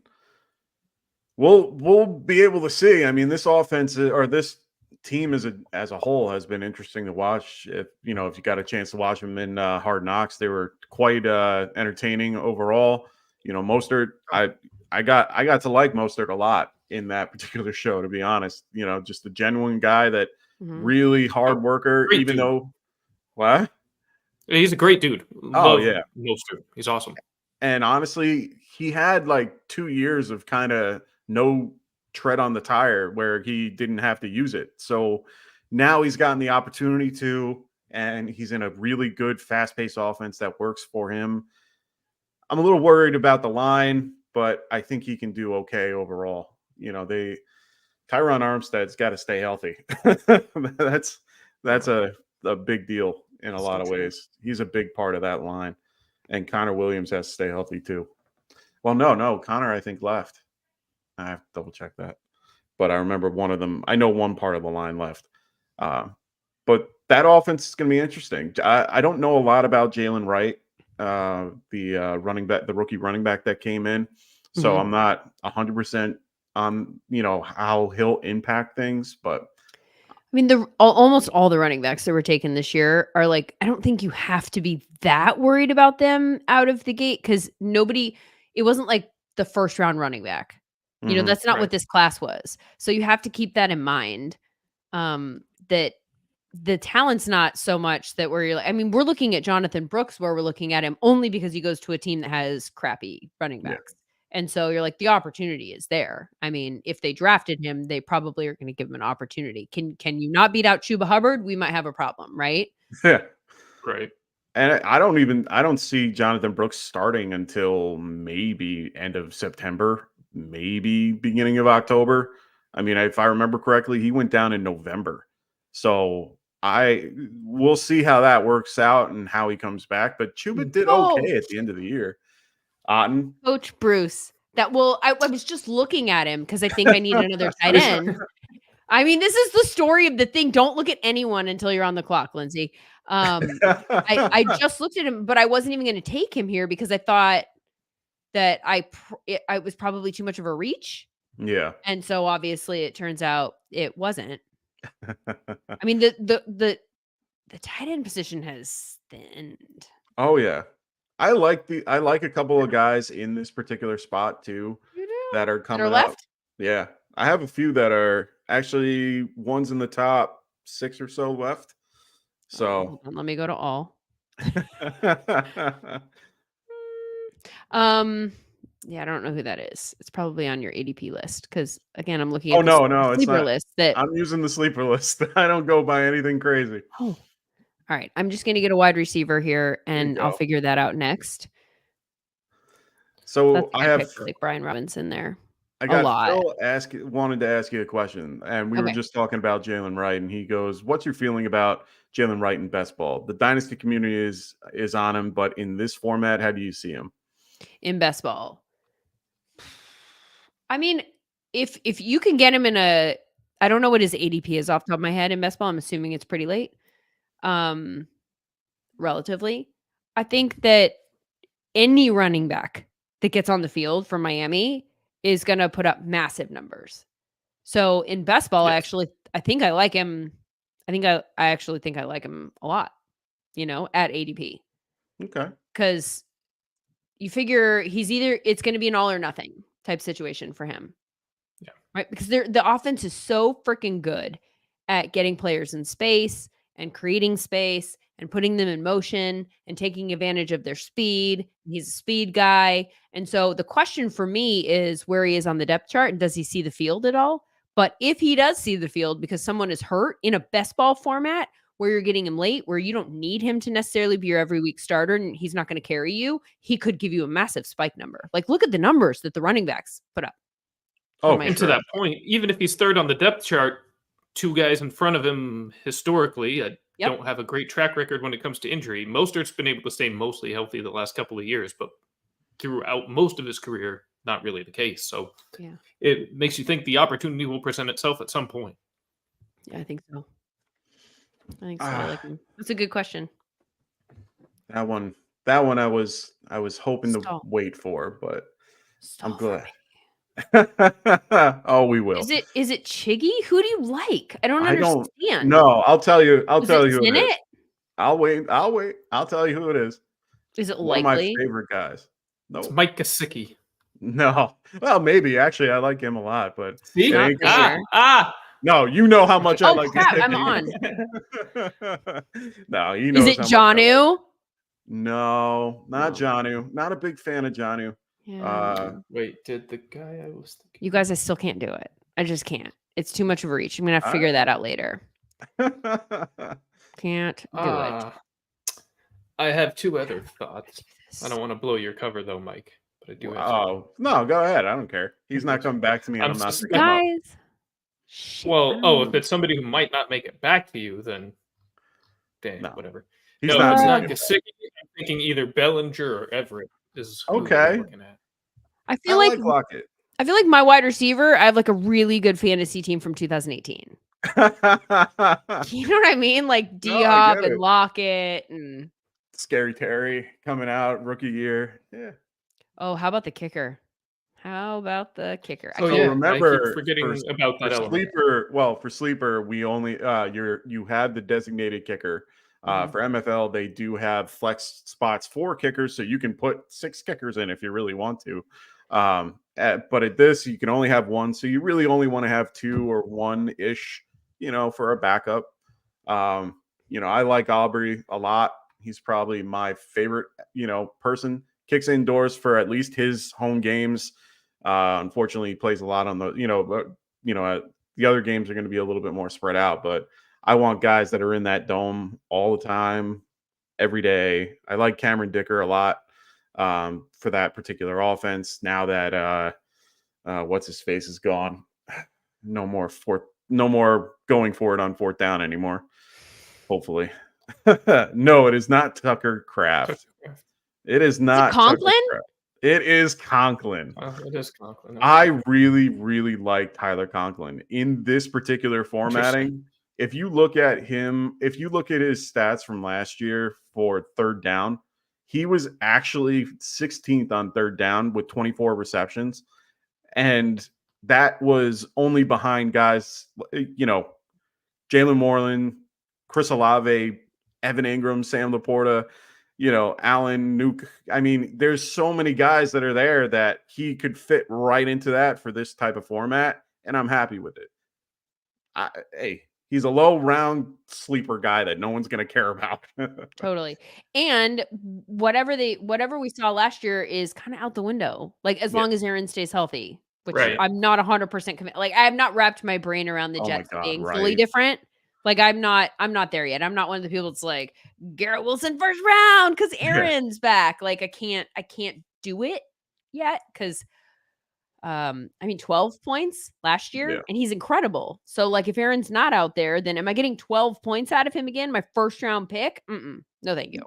we'll be able to see. I mean, this offense or this team as a whole has been interesting to watch. If you got a chance to watch them in Hard Knocks, they were quite entertaining overall. Mostert, I got to like Mostert a lot in that particular show, to be honest. Just a genuine guy that really hard worker, Great even dude. though what? He's a great dude. Oh, Love yeah. Mostert. He's awesome. And honestly, he had like 2 years of kind of no tread on the tire where he didn't have to use it. So now he's gotten the opportunity to, and he's in a really good fast-paced offense that works for him. I'm a little worried about the line, but I think he can do okay overall. Tyron Armstead's got to stay healthy. that's a big deal in a lot of ways. He's a big part of that line. And Connor Williams has to stay healthy too. Well, no, Connor, I think left. I have to double check that. But I remember one of them. I know one part of the line left. But that offense is going to be interesting. I don't know a lot about Jalen Wright, the running back, the rookie running back that came in. So I'm not 100% on, how he'll impact things. But I mean, almost all the running backs that were taken this year are like, I don't think you have to be that worried about them out of the gate because it wasn't like the first round running back. That's not what this class was. So you have to keep that in mind. That the talent's not so much that we're looking at Jonathan Brooks where we're looking at him only because he goes to a team that has crappy running backs. And so you're like, the opportunity is there. I mean, if they drafted him, they probably are going to give him an opportunity. Can you not beat out Chuba Hubbard? We might have a problem, right? yeah, Right. and I don't see Jonathan Brooks starting until maybe end of September, maybe beginning of October. I mean, if I remember correctly, he went down in November. So we'll see how that works out and how he comes back. But Chuba did okay at the end of the year. Otten. Coach Bruce. I was just looking at him because I think I need another tight end. I mean, this is the story of the thing. Don't look at anyone until you're on the clock, Lindsay. I just looked at him, but I wasn't even going to take him here because I thought that I was probably too much of a reach. Yeah. And so obviously it turns out it wasn't. I mean, the tight end position has thinned. Oh yeah. I like a couple of guys in this particular spot too that are coming up. Left? Yeah. I have a few that are actually ones in the top 6 or so left. So let me go to all. Yeah, I don't know who that is. It's probably on your ADP list because, again, I'm looking Oh at the no, it's sleeper not. list that. I'm using the sleeper list. I don't go by anything crazy. Oh, all right. I'm just going to get a wide receiver here, There you and I'll go. figure that out next. So That's I I have picked like Brian Robinson there. I A got lot. Phil wanted to ask you a question, and we were Okay. just talking about Jalen Wright, and he goes, "What's your feeling about Jalen Wright in best ball? The dynasty community is on him, but in this format, how do you see him?" In best ball. I mean, if you can get him in a, I don't know what his ADP is off the top of my head in best ball. I'm assuming it's pretty late. Relatively. I think that any running back that gets on the field for Miami is going to put up massive numbers. So in best ball, Yes. I think I like him. I actually think I like him a lot, at ADP. Okay. Because you figure it's going to be an all or nothing type situation for him. Yeah. Right. Because the offense is so freaking good at getting players in space and creating space and putting them in motion and taking advantage of their speed. He's a speed guy. And so the question for me is where he is on the depth chart and does he see the field at all? But if he does see the field because someone is hurt in a best ball format where you're getting him late, where you don't need him to necessarily be your every week starter and he's not going to carry you, he could give you a massive spike number. Like, look at the numbers that the running backs put up. Oh, my for And to sure. that point, even if he's third on the depth chart, two guys in front of him historically Yep. don't have a great track record when it comes to injury. Mostert's been able to stay mostly healthy the last couple of years, but throughout most of his career, not really the case. So Yeah. it makes you think the opportunity will present itself at some point. Yeah, I think so. I like him. That's a good question. That one I was hoping to Stall. wait for, but I'm Stall for glad. me. Oh, we will. Is it Chiggy? Who do you like? I don't I don't understand. No, I'll tell you Is who it it is. Sinnott? I'll wait. I'll tell you who it is. Is it One of my likely? favorite guys. It's No. Mike Gesicki. No. Well, maybe. Actually, I like him a lot, but See? it ain't Not Gesicki. No, you know how much I Oh, like crap, I'm Gesicki. No, he Is knows it how much I like. Janu? No, not No. Janu. Not a big fan of Janu. Yeah. Wait, did the guy I was thinking? You guys, I still can't do it. I just can't. It's too much of a reach. I'm gonna have to figure that out later. Can't do it. I have two other thoughts. I don't want to blow your cover though, Mike, but I do have. Oh, no, go ahead. I don't care. He's not coming back to me, and I'm not picking him up. Guys. Shit, I Well, don't if know. it's somebody who might not make it back to you, then dang, No. whatever. He's No, not it's not making it Gesicki. I'm thinking either Bellinger or Everett is who Okay. I'm looking at. I I feel like Lockett. I feel like my wide receiver, I have like a really good fantasy team from 2018. You know what I mean? Like No, I D-Hop get and it. Lockett and Scary Terry coming out rookie year. Yeah. oh, how about the kicker? How about the kicker? So So yeah, remember, I keep forgetting about that element. for sleeper, we only you have the designated kicker. Mhm. For MFL, they do have flex spots for kickers, so you can put 6 kickers in if you really want to. But at this, you can only have one, so you really only want to have 2 or 1-ish, for a backup. I like Aubrey a lot. He's probably my favorite, person. Kicks indoors for at least his home games. Unfortunately, he plays a lot on the, the other games are going to be a little bit more spread out, but I want guys that are in that dome all the time, every day. I like Cameron Dicker a lot for that particular offense. Now that what's his face is gone, no more going for it on 4th down anymore. Hopefully, no, it is not Tucker Kraft. It is not Conklin? Tucker Kraft. It is Conklin. It is Conklin. I really, really like Tyler Conklin in this particular formatting. If you look at him, if you look at his stats from last year for 3rd down, he was actually 16th on 3rd down with 24 receptions. And that was only behind guys, Jalen Moreland, Chris Olave, Evan Ingram, Sam Laporta, Allen, Nuke. I mean, there's so many guys that are there that he could fit right into that for this type of format, and I'm happy with it. Hey, He's a low round sleeper guy that no one's going to care about. Totally. And whatever we saw last year is kind of out the window. Like as Yeah. long as Aaron stays healthy, which Right. I'm not 100% convinced. Like I have not wrapped my brain around the Oh my Jets God, being fully right. different. Like I'm not there yet. I'm not one of the people that's like Garrett Wilson first round because Aaron's back. Like I can't do it yet because 12 points last year, Yeah. and he's incredible. So, like, if Aaron's not out there, then am I getting 12 points out of him again? My first round pick? No, thank you.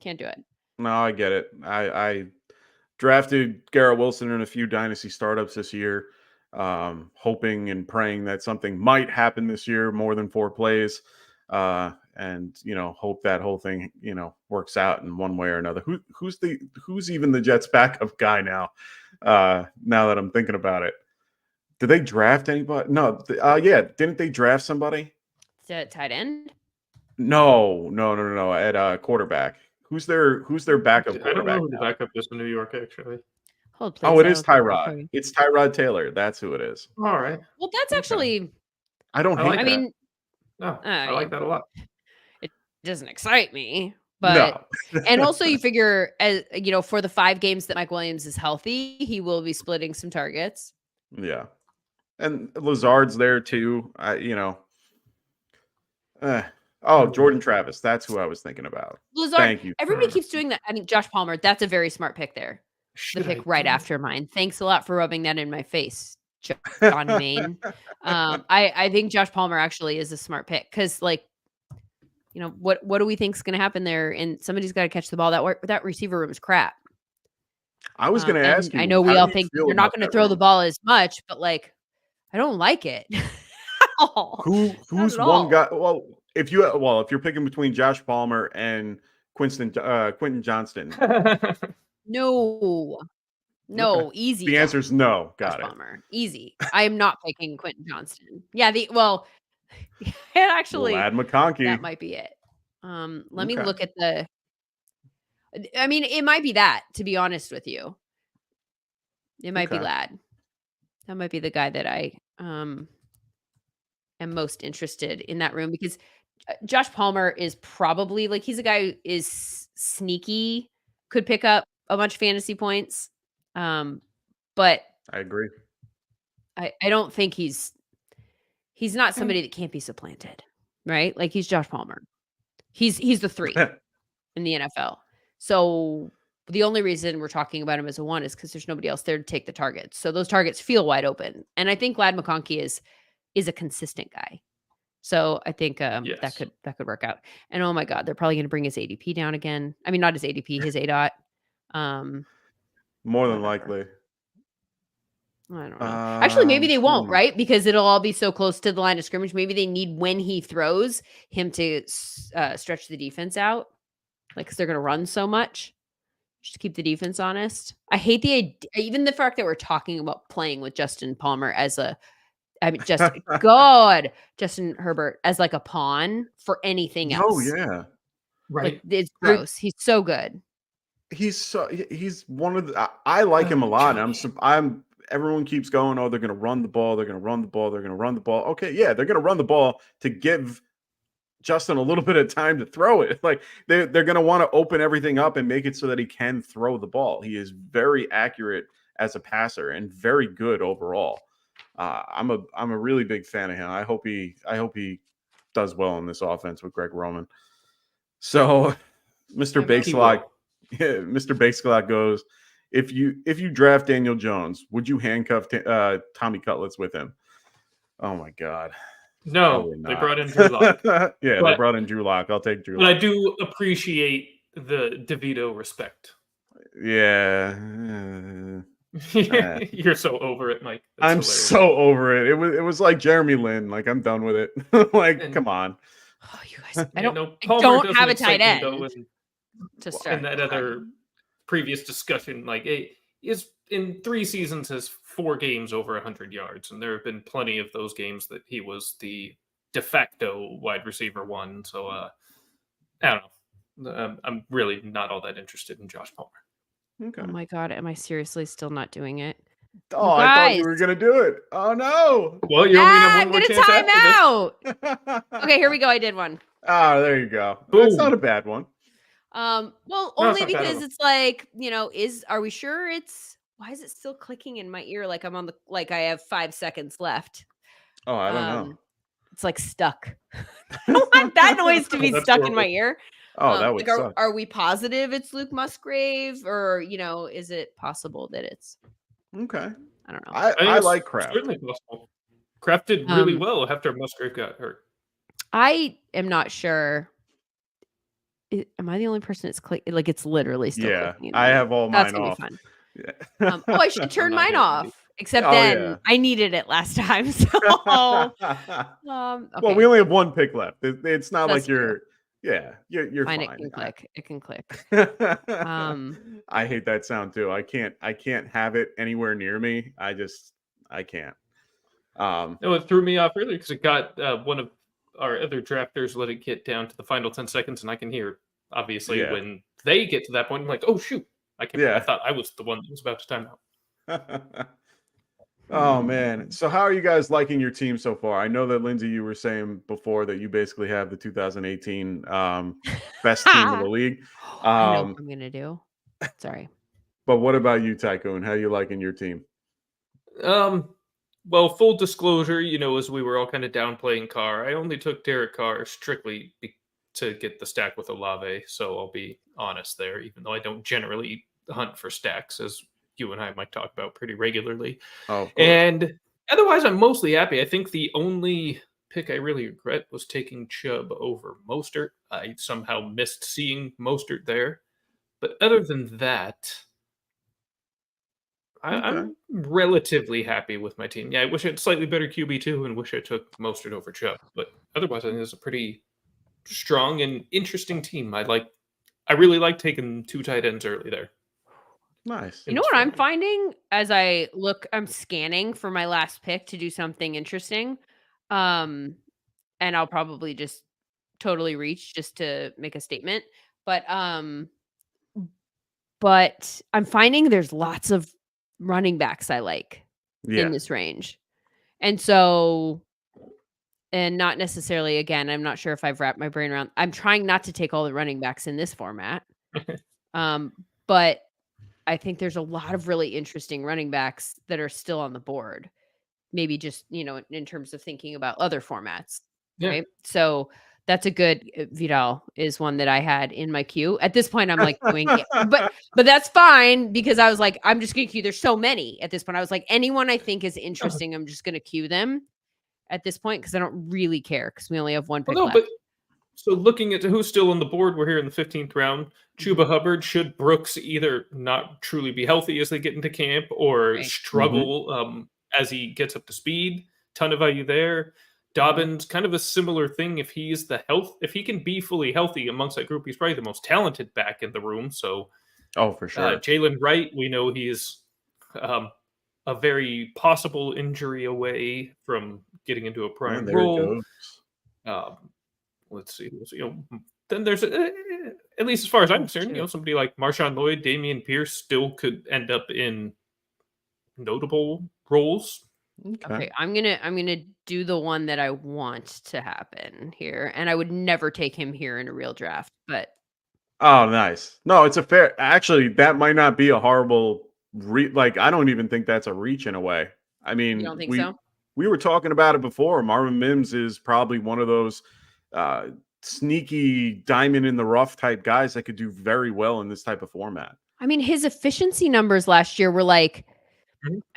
Can't do it. No, I get it. I drafted Garrett Wilson in a few dynasty startups this year, hoping and praying that something might happen this year, more than 4 plays, and hope that whole thing works out in one way or another. Who's even the Jets' backup guy now? Now that I'm thinking about it, did they draft anybody? No, yeah, didn't they draft somebody? Tight end? No. At quarterback, who's their backup I don't quarterback? know who the backup is in New York, actually. Hold, please. Oh, it I is will look Tyrod. for you. It's Tyrod Taylor. That's who it is. All right. Well, that's Okay. actually. I don't I hate like I that. mean, No, I like that a lot. it doesn't excite me, but No. and also you figure as for the 5 games that Mike Williams is healthy, he will be splitting some targets. Yeah. And Lazard's there too. Jordan Travis. That's who I was thinking about. Lazard, Thank you. everybody keeps doing that. I mean, Josh Palmer, that's a very smart pick there. Should The pick I right do it? after mine. Thanks a lot for rubbing that in my face, John Maine. I think Josh Palmer actually is a smart pick because, like, what do we think is going to happen there? And somebody's got to catch the ball. That receiver room is crap. I was going to And ask you. I know how we do all you think feel they're not about going to that throw the room? ball as much, but like, I don't like it. Who's at one all. guy? Well, if you're picking between Josh Palmer and Quentin Johnston, No, okay. easy. The answer is no. Josh Got it. Palmer, easy. I am not picking Quentin Johnston. Yeah, and actually, Lad McConkey. that might be it. Let me Okay. look at the. I mean, it might be that. To be honest with you, it might be Okay. Lad. That might be the guy that I am most interested in that room because Josh Palmer is probably like he's a guy who is sneaky, could pick up a bunch of fantasy points, but I agree. I don't think he's not somebody that can't be supplanted, right? Like he's Josh Palmer. He's the 3 in the NFL. So the only reason we're talking about him as a 1 is because there's nobody else there to take the targets. So those targets feel wide open. And I think Lad McConkey is a consistent guy. So I think Yes. that could work out. And oh my God, they're probably going to bring his ADP down again. I mean, not his ADP, his ADOT. More than Whatever. likely. I don't know. Actually, maybe they won't, Hmm. right? Because it'll all be so close to the line of scrimmage. Maybe they need when he throws him to stretch the defense out, like because they're going to run so much, just to keep the defense honest. I hate the idea, even the fact that we're talking about playing with Justin Palmer as Justin Herbert as like a pawn for anything else. Oh yeah. Right. Like it's gross. He's so good. He's one of the. I like him a lot. Everyone keeps going. Oh, they're going to run the ball. They're going to run the ball. They're going to run the ball. Okay, yeah, they're going to run the ball to give Justin a little bit of time to throw it. Like they're going to want to open everything up and make it so that he can throw the ball. He is very accurate as a passer and very good overall. I'm a really big fan of him. I hope he does well in this offense with Greg Roman. So, Mr. Bakeslot, Mr. Bakeslot goes. If you draft Daniel Jones, would you handcuff Tommy Cutlets with him? Oh my God. No, they brought in Drew Lock. They brought in Drew Lock. I'll take Drew Lock. But I do appreciate the DeVito respect. Yeah. You're so over it, Mike. That's I'm hilarious. so over it. It was like Jeremy Lin. Like I'm done with it. Come on. Oh, you guys, I Yeah, don't Palmer don't doesn't have a excite tight me, end though, to start. in that other previous discussion, like is in 3 seasons has 4 games over 100 yards, and there have been plenty of those games that he was the de facto wide receiver 1. So I don't know. I'm really not all that interested in Josh Palmer. Okay. Oh my God, am I seriously still not doing it? Oh, You I thought you guys. were gonna do it. Oh no. Well, you only have I'm one more gonna chance time after this. out. Okay, here we go. I did one. Ah, there you go. That's not Boom. a bad one. Well, No, it's only not bad at because all. it's like, are we sure why is it still clicking in my ear like I have 5 seconds left? Oh, I don't know. It's like stuck. I don't want that noise to Oh, be that's stuck in my horrible. ear. Oh, that would suck. Are we positive it's Luke Musgrave, or is it possible that it's Okay. I don't know. I think I it's like Kraft. certainly possible. Kraft did really Um, well after Musgrave got hurt. I am not sure. Am I the only person that's clicking? Like it's literally still Yeah, clicking in I my ear. have all That's mine gonna off. be fun. Yeah. I should I'm turn not mine hitting off. any. Except Oh, then yeah. I needed it last time. So Well, okay. we only have one pick left. It's not That's like you're you're fine. fine. It can click. It can click. I hate that sound too. I can't have it anywhere near me. I can't. No, it threw me off earlier because it got one of our other drafters let it get down to the final 10 seconds, and I can hear obviously Yeah. when they get to that point. I'm like, oh shoot! I Yeah. thought I was the one that was about to time out. Oh man. So how are you guys liking your team so far? I know that Lindsay, you were saying before that you basically have the 2018 best team of the league. I know what I'm gonna do. Sorry. But what about you, Tycoon? How you liking your team? Well, full disclosure, as we were all kind of downplaying Carr, I only took Derek Carr strictly to get the stack with Olave. So I'll be honest there, even though I don't generally hunt for stacks, as you and I might talk about pretty regularly. Oh, of course. And otherwise, I'm mostly happy. I think the only pick I really regret was taking Chubb over Mostert. I somehow missed seeing Mostert there. But other than that, I'm relatively happy with my team. Yeah, I wish I had slightly better QB2 and wish I took Mostert over Chubb. But otherwise, I think it's a pretty strong and interesting team. I really like taking 2 tight ends early there. Nice. You know what I'm finding as I look, I'm scanning for my last pick to do something interesting. And I'll probably just totally reach just to make a statement. But I'm finding there's lots of running backs I like in this range. And so, and not necessarily, again, I'm not sure if I've wrapped my brain around, I'm trying not to take all the running backs in this format. But I think there's a lot of really interesting running backs that are still on the board. Maybe just, in terms of thinking about other formats. Yeah. Right. So that's a good Vidal is one that I had in my queue. At this point, I'm like doing it, but that's fine because I was like, I'm just going to queue. There's so many at this point. I was like, anyone I think is interesting, I'm just going to queue them at this point because I don't really care because we only have one pick left. But so looking at who's still on the board, we're here in the 15th round. Chuba Hubbard, should Brooks either not truly be healthy as they get into camp or struggle as he gets up to speed. Ton of value there. Dobbins, kind of a similar thing. If he can be fully healthy amongst that group, he's probably the most talented back in the room. So, for sure. Jalen Wright, we know he's a very possible injury away from getting into a prime role. Let's see. Then there's at least as far as I'm concerned, somebody like Marshawn Lloyd, Damian Pierce still could end up in notable roles. Okay, I'm gonna do the one that I want to happen here, and I would never take him here in a real draft. But oh, nice. No, it's a fair. Actually, that might not be a horrible. I don't even think that's a reach in a way. I mean, you don't think so? We were talking about it before. Marvin Mims is probably one of those sneaky diamond in the rough type guys that could do very well in this type of format. I mean, his efficiency numbers last year were like.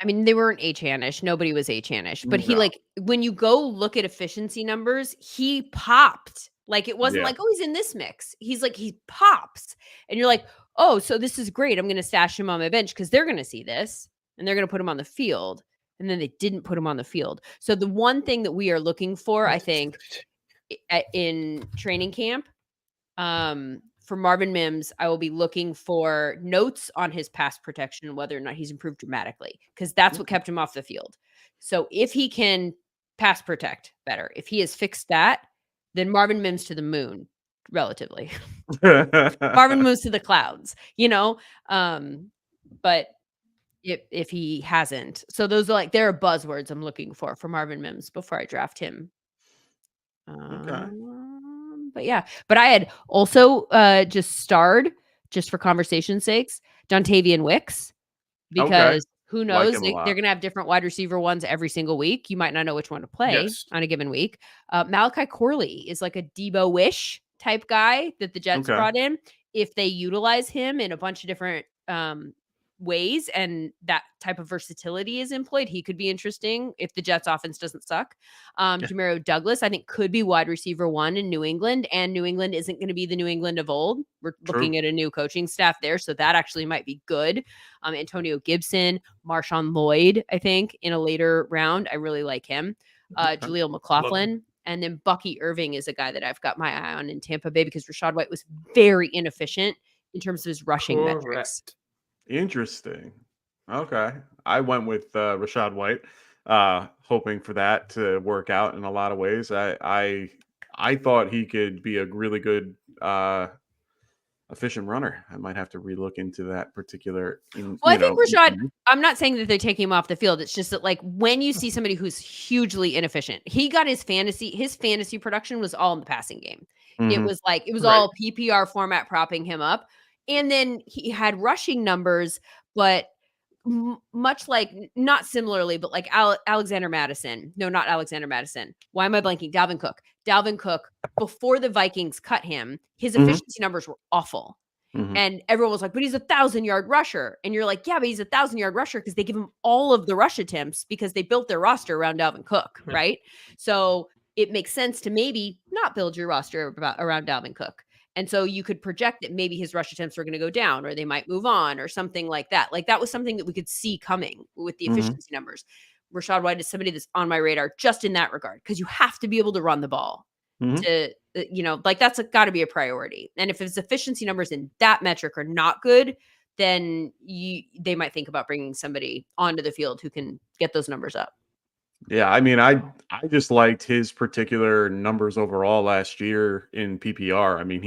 I mean, they weren't H-Anish. Nobody was H-Anish. But he when you go look at efficiency numbers, he popped. Like, it wasn't like, oh, he's in this mix. He's like, he pops. And you're like, oh, so this is great. I'm going to stash him on my bench because they're going to see this and they're going to put him on the field. And then they didn't put him on the field. So the one thing that we are looking for, I think, in training camp, for Marvin Mims, I will be looking for notes on his pass protection, whether or not he's improved dramatically, because that's what kept him off the field. So if he can pass protect better, if he has fixed that, then Marvin Mims to the moon, relatively. Marvin Mims to the clouds, But if he hasn't. So those are like there are buzzwords I'm looking for Marvin Mims before I draft him. Okay. But yeah, but I had also just starred just for conversation's sakes, Dontavian Wicks, Okay. because who Like knows? him a They're lot. going to have different wide receiver ones every single week. You might not know which one to play Yes. on a given week. Malachi Corley is like a Debo-ish type guy that the Jets Okay. brought in. If they utilize him in a bunch of different ways and that type of versatility is employed, he could be interesting if the Jets offense doesn't suck. Jamario Douglas, I think, could be wide receiver 1 in New England, and New England isn't going to be the New England of old. We're looking at a new coaching staff there, so that actually might be good. Antonio Gibson, Marshawn Lloyd, I think, in a later round. I really like him. Jaleel McLaughlin. And then Bucky Irving is a guy that I've got my eye on in Tampa Bay because Rachaad White was very inefficient in terms of his rushing metrics. Interesting. Okay. I went with Rachaad White, hoping for that to work out in a lot of ways. I thought he could be a really good efficient runner. I might have to relook into that particular. I think Rachaad, I'm not saying that they're taking him off the field. It's just that like when you see somebody who's hugely inefficient, he got his fantasy production was all in the passing game. It was all PPR format propping him up. And then he had rushing numbers, but much like, not similarly, but like Alexander Madison. No, not Alexander Madison. Why am I blanking? Dalvin Cook. Dalvin Cook, before the Vikings cut him, his efficiency numbers were awful. And everyone was like, but he's 1,000-yard rusher. And you're like, yeah, but he's 1,000-yard rusher because they give him all of the rush attempts because they built their roster around Dalvin Cook, right? So it makes sense to maybe not build your roster around Dalvin Cook. And so you could project that maybe his rush attempts were going to go down or they might move on or something like that. Like that was something that we could see coming with the efficiency numbers. Rachaad White is somebody that's on my radar just in that regard because you have to be able to run the ball to, like that's got to be a priority. And if his efficiency numbers in that metric are not good, then they might think about bringing somebody onto the field who can get those numbers up. Yeah, I mean, I just liked his particular numbers overall last year in PPR. I mean,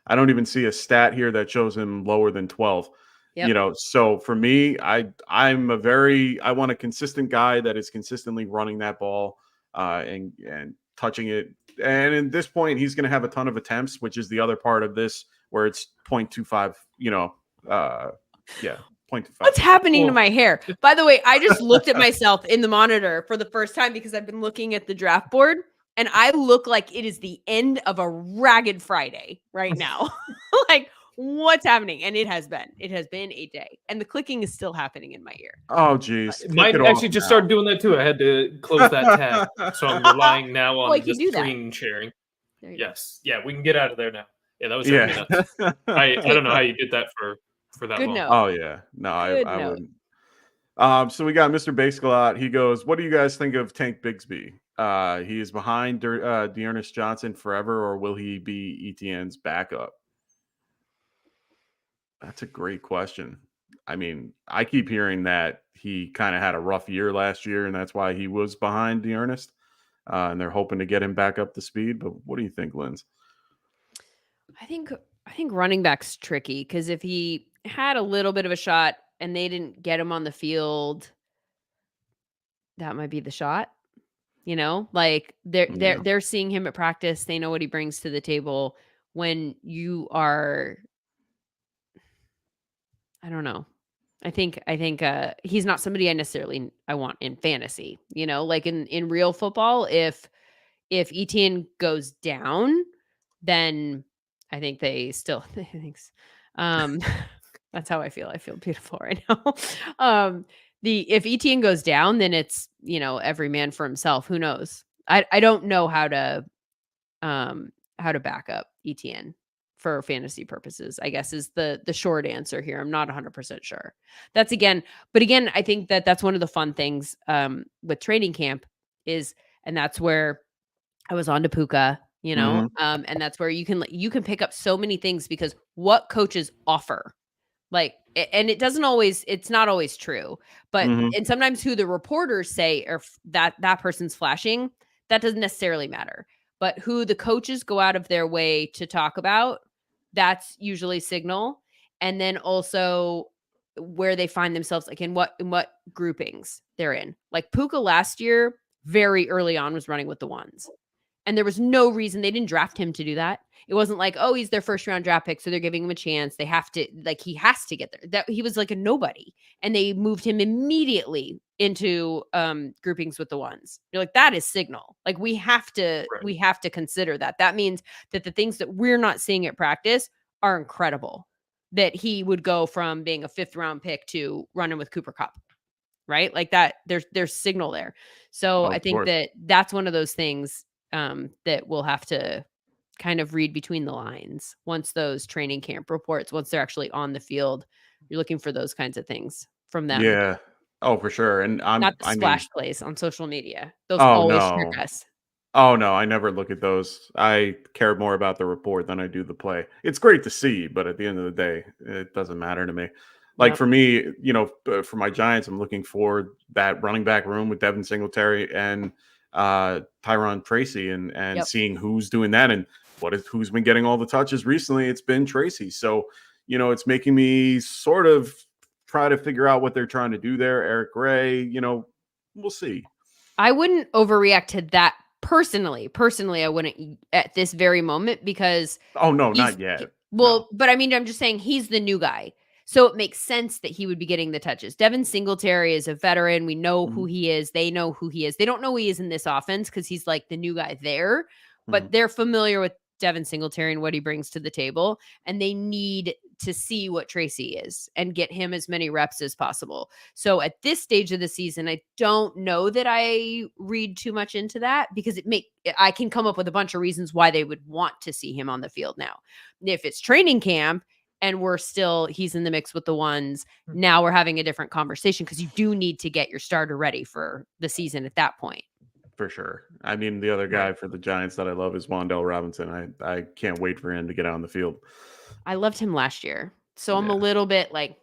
I don't even see a stat here that shows him lower than 12. Yep. So for me, I want a consistent guy that is consistently running that ball and touching it. And at this point, he's going to have a ton of attempts, which is the other part of this where it's 0.25, 0.25. What's happening to my hair? By the way, I just looked at myself in the monitor for the first time because I've been looking at the draft board and I look like it is the end of a ragged Friday right now. Like what's happening? And it has been a day and the clicking is still happening in my ear. Oh, geez. Mine actually just started doing that too. I had to close that tab. So I'm relying now on just screen sharing. Yes. Yeah, we can get out of there now. Yeah, that was nuts. I don't know how you did that for that Good long. note. Oh, yeah. No, I wouldn't. So we got Mr. Baskelot. He goes, what do you guys think of Tank Bigsby? He is behind Dearness Johnson forever, or will he be ETN's backup? That's a great question. I mean, I keep hearing that he kind of had a rough year last year, and that's why he was behind Dearness. And they're hoping to get him back up to speed. But what do you think, Linz? I think running back's tricky because if he had a little bit of a shot and they didn't get him on the field, that might be the shot. Like they're seeing him at practice. They know what he brings to the table. When you are, I don't know. I think he's not somebody I want in fantasy. Like in real football, if Etienne goes down, then I think they still thanks. That's how I feel. I feel beautiful right now. If Etienne goes down, then it's every man for himself. Who knows? I don't know how to back up Etienne for fantasy purposes, I guess is the short answer here. I'm not 100% sure. But again, I think that's one of the fun things with training camp is, and that's where I was on to Puka, and that's where you can pick up so many things because what coaches offer, like, and it's not always true, but and sometimes who the reporters say or that person's flashing, that doesn't necessarily matter, but who the coaches go out of their way to talk about, that's usually signal. And then also where they find themselves, like in what groupings they're in. Like Puka last year, very early on, was running with the ones. And there was no reason they didn't draft him to do that. It wasn't like, oh, he's their first round draft pick, so they're giving him a chance. They have to, like, he has to get there. That he was like a nobody, and they moved him immediately into groupings with the ones. You're like, that is signal. Like we have to consider that. That means that the things that we're not seeing at practice are incredible. That he would go from being a 5th round pick to running with Cooper Kupp. Right? Like that, there's signal there. So I think that's one of those things that we'll have to kind of read between the lines once those training camp reports, once they're actually on the field, you're looking for those kinds of things from them. Yeah. Oh, for sure. And not the splash plays on social media. Those Oh, always no. trick us. Oh, no, I never look at those. I care more about the report than I do the play. It's great to see, but at the end of the day, it doesn't matter to me. Like Yep. for me, for my Giants, I'm looking for that running back room with Devin Singletary and Tyron Tracy and Yep. seeing who's doing that and who's been getting all the touches recently. It's been Tracy. So, it's making me sort of try to figure out what they're trying to do there. Eric Gray, we'll see. I wouldn't overreact to that personally. I wouldn't at this very moment because Oh, no, not yet. Well, but I mean, I'm just saying he's the new guy. So it makes sense that he would be getting the touches. Devin Singletary is a veteran. We know who he is. They know who he is. They don't know who he is in this offense because he's like the new guy there, but they're familiar with Devin Singletary and what he brings to the table. And they need to see what Tracy is and get him as many reps as possible. So at this stage of the season, I don't know that I read too much into that because I can come up with a bunch of reasons why they would want to see him on the field now. If it's training camp, and he's in the mix with the ones. Now we're having a different conversation because you do need to get your starter ready for the season at that point. For sure. I mean, the other guy for the Giants that I love is Wan'Dale Robinson. I can't wait for him to get out on the field. I loved him last year. So I'm a little bit like,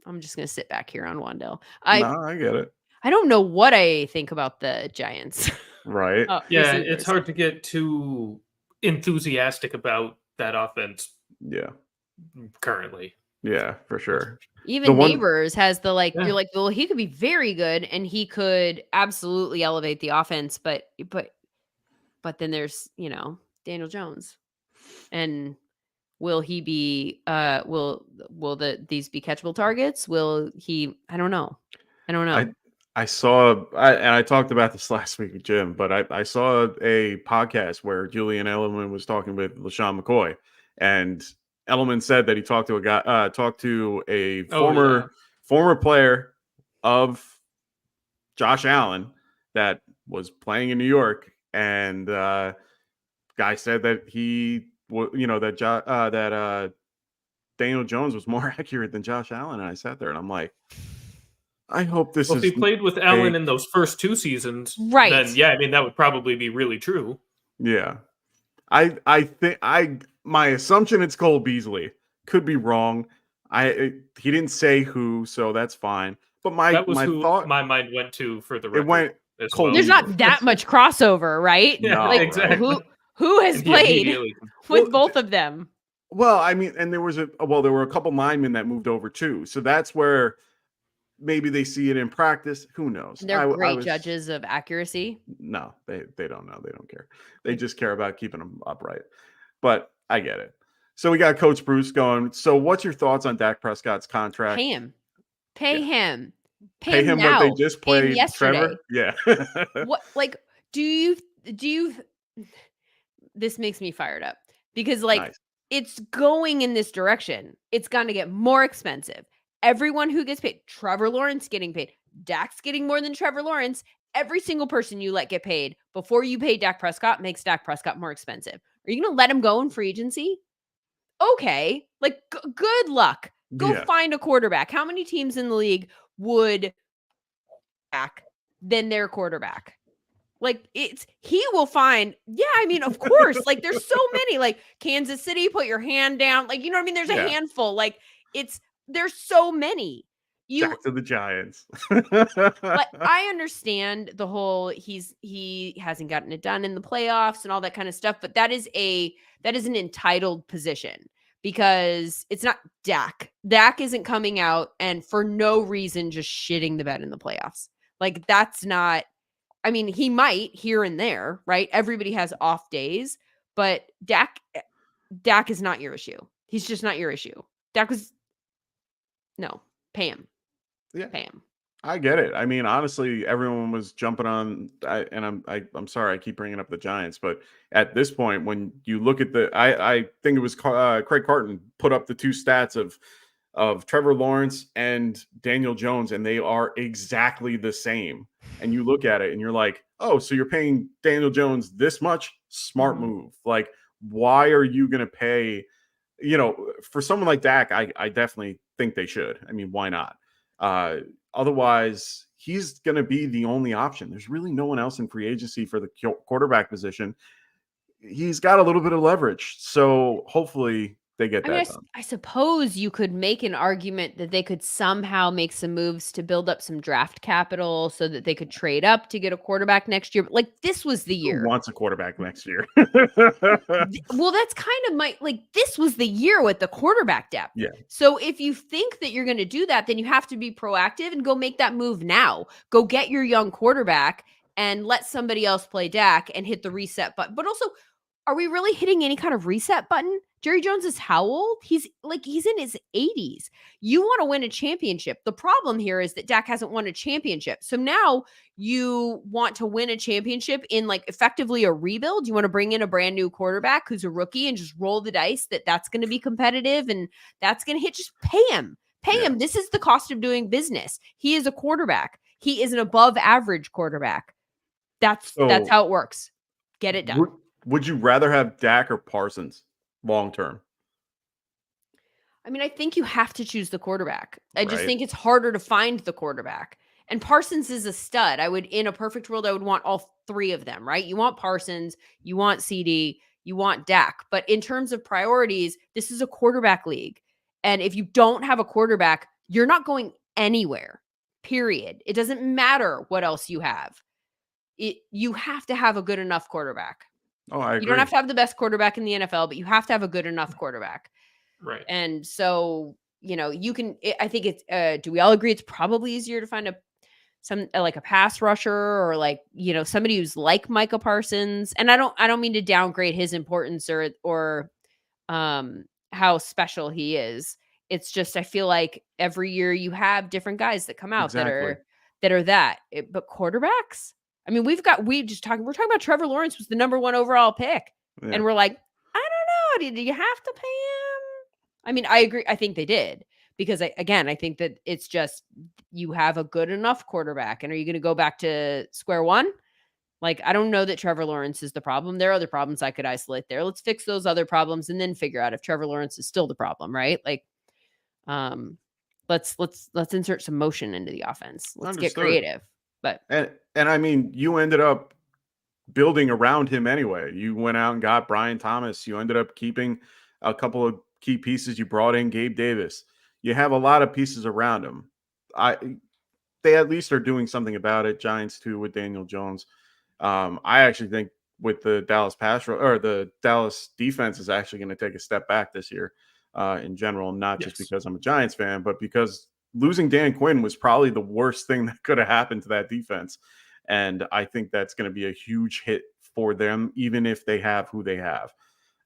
I'm just going to sit back here on Wan'Dale. No, I get it. I don't know what I think about the Giants. Right. Yeah, it's hard to get too enthusiastic about that offense. Yeah. Currently. Yeah, for sure. Even Neighbors has the you're like, well, he could be very good and he could absolutely elevate the offense, but then there's, Daniel Jones. And will he be will these be catchable targets? Will he I don't know. I saw and I talked about this last week with Jim, but I saw a podcast where Julian Edelman was talking with LaShawn McCoy, and Edelman said that he talked to a former player of Josh Allen that was playing in New York, and guy said that that Daniel Jones was more accurate than Josh Allen, and I sat there and I'm like, I hope this is. If he played with Allen in those first 2 seasons, right? Then yeah, I mean that would probably be really true. Yeah, I think my assumption it's Cole Beasley. Could be wrong. He didn't say who, so that's fine. But that was who my mind went to for the record. It went Cole. There's not that much crossover, right? No, exactly. Who has played with both of them? Well, I mean, and there were a couple linemen that moved over too. So that's where maybe they see it in practice. Who knows? They're great judges of accuracy. No, they don't know. They don't care. They just care about keeping them upright. But I get it. So we got Coach Bruce going. So what's your thoughts on Dak Prescott's contract? Pay him. Pay him what now. they just played yesterday. Trevor? Yeah. What do you this makes me fired up because Nice. It's going in this direction. It's going to get more expensive. Everyone who gets paid, Trevor Lawrence getting paid, Dak's getting more than Trevor Lawrence. Every single person you let get paid before you pay Dak Prescott makes Dak Prescott more expensive. Are you going to let him go in free agency? Okay. Good luck. Go find a quarterback. How many teams in the league would back than their quarterback? He will find, I mean, of course, there's so many, Kansas City, put your hand down. You know what I mean? There's a handful. There's so many. Back to the Giants. I understand the whole he hasn't gotten it done in the playoffs and all that kind of stuff, but that is an entitled position because it's not Dak. Dak isn't coming out and for no reason just shitting the bed in the playoffs. Like that's not, I mean, he might here and there, right? Everybody has off days, but Dak is not your issue. He's just not your issue. Dak was, no, pay him. Yeah. Pay him. I get it. I mean, honestly, everyone was jumping on, I'm sorry, I keep bringing up the Giants, but at this point, when you look at I think it was Craig Carton put up the two stats of Trevor Lawrence and Daniel Jones, and they are exactly the same. And you look at it, and you're like, oh, so you're paying Daniel Jones this much? Smart move. Like, why are you going to pay? You know, for someone like Dak, I definitely think they should. I mean, why not? Otherwise, he's going to be the only option. There's really no one else in free agency for the quarterback position. He's got a little bit of leverage. So hopefully they get that done. I suppose you could make an argument that they could somehow make some moves to build up some draft capital so that they could trade up to get a quarterback next year. But like this was the year. Who wants a quarterback next year? Well, that's kind of this was the year with the quarterback depth. Yeah. So if you think that you're going to do that, then you have to be proactive and go make that move now. Go get your young quarterback and let somebody else play Dak and hit the reset button. But also, are we really hitting any kind of reset button? Jerry Jones is how old? He's in his 80s. You want to win a championship. The problem here is that Dak hasn't won a championship. So now you want to win a championship in effectively a rebuild. You want to bring in a brand new quarterback who's a rookie and just roll the dice that's going to be competitive and that's going to hit. Just pay him. Pay him. This is the cost of doing business. He is a quarterback. He is an above average quarterback. That's how it works. Get it done. Would you rather have Dak or Parsons long term? I mean, I think you have to choose the quarterback. I just think it's harder to find the quarterback. And Parsons is a stud. In a perfect world, I would want all three of them, right? You want Parsons, you want CD, you want Dak. But in terms of priorities, this is a quarterback league. And if you don't have a quarterback, you're not going anywhere, period. It doesn't matter what else you have. You have to have a good enough quarterback. Oh, I agree. You don't have to have the best quarterback in the NFL, but you have to have a good enough quarterback. Right. And so, you can, I think it's, do we all agree it's probably easier to find a pass rusher or somebody who's like Micah Parsons. And I don't mean to downgrade his importance or how special he is. It's just, I feel like every year you have different guys that come out that are that, but quarterbacks, I mean, we're talking about Trevor Lawrence was the number 1 overall pick. Yeah. And we're like, I don't know. Did you have to pay him? I mean, I agree. I think they did because I think that it's just, you have a good enough quarterback. And are you going to go back to square one? I don't know that Trevor Lawrence is the problem. There are other problems I could isolate there. Let's fix those other problems and then figure out if Trevor Lawrence is still the problem, right? Let's insert some motion into the offense. Let's get creative. But and I mean, you ended up building around him anyway. You went out and got Brian Thomas. You ended up keeping a couple of key pieces. You brought in Gabe Davis. You have a lot of pieces around him. They at least are doing something about it. Giants too with Daniel Jones. I actually think with the Dallas the Dallas defense is actually going to take a step back this year in general, not just because I'm a Giants fan, but because losing Dan Quinn was probably the worst thing that could have happened to that defense. And I think that's going to be a huge hit for them, even if they have who they have.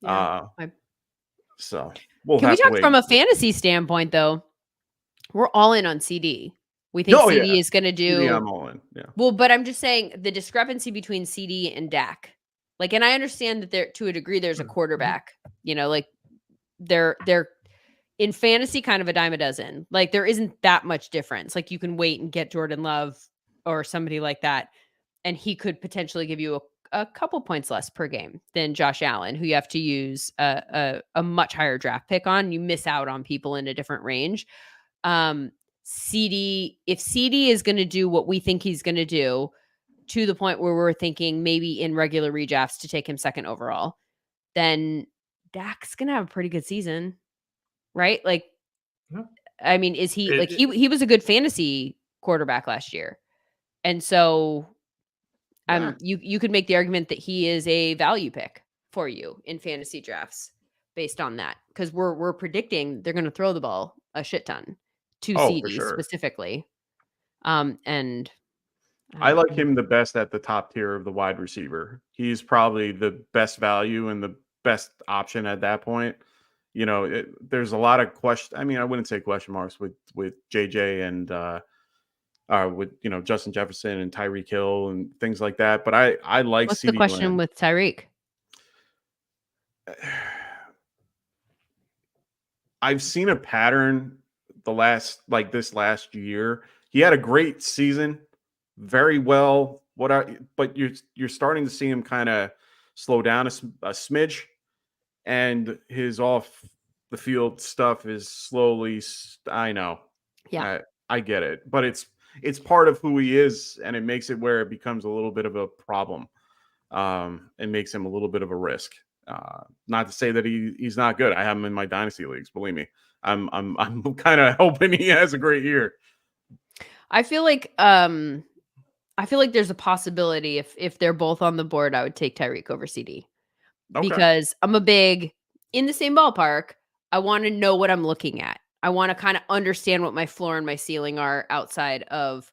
Yeah, so can we talk from a fantasy standpoint, though? We're all in on CD. We think CD is going to do. CD, I'm all in. Yeah. Well, but I'm just saying the discrepancy between CD and Dak. And I understand that there, to a degree, there's a quarterback. They're in fantasy kind of a dime a dozen. There isn't that much difference. You can wait and get Jordan Love or somebody like that, and he could potentially give you a couple points less per game than Josh Allen, who you have to use a much higher draft pick on. You miss out on people in a different range. CD, if CD is going to do what we think he's going to do, to the point where we're thinking maybe in regular redrafts to take him second overall, then Dak's going to have a pretty good season. Right? I mean, is he he was a good fantasy quarterback last year. And so you could make the argument that he is a value pick for you in fantasy drafts based on that because we're predicting they're going to throw the ball a shit ton to Oh, for CD sure. specifically. And I like him the best at the top tier of the wide receiver. He's probably the best value and the best option at that point. You know, there's a lot of question. I mean, I wouldn't say question marks with JJ and with Justin Jefferson and Tyreek Hill and things like that. But I like what's CeeDee the question Lamb. with Tyreek? I've seen a pattern this last year. He had a great season, very well. But you're starting to see him kind of slow down a smidge, and his off the field stuff is slowly. I know, Yeah. I get it, but it's part of who he is, and it makes it where it becomes a little bit of a problem, and makes him a little bit of a risk. Not to say that he's not good. I have him in my dynasty leagues. Believe me, I'm kind of hoping he has a great year. I feel like there's a possibility if they're both on the board, I would take Tyreek over CD because I'm a big in the same ballpark. I want to know what I'm looking at. I want to kind of understand what my floor and my ceiling are outside of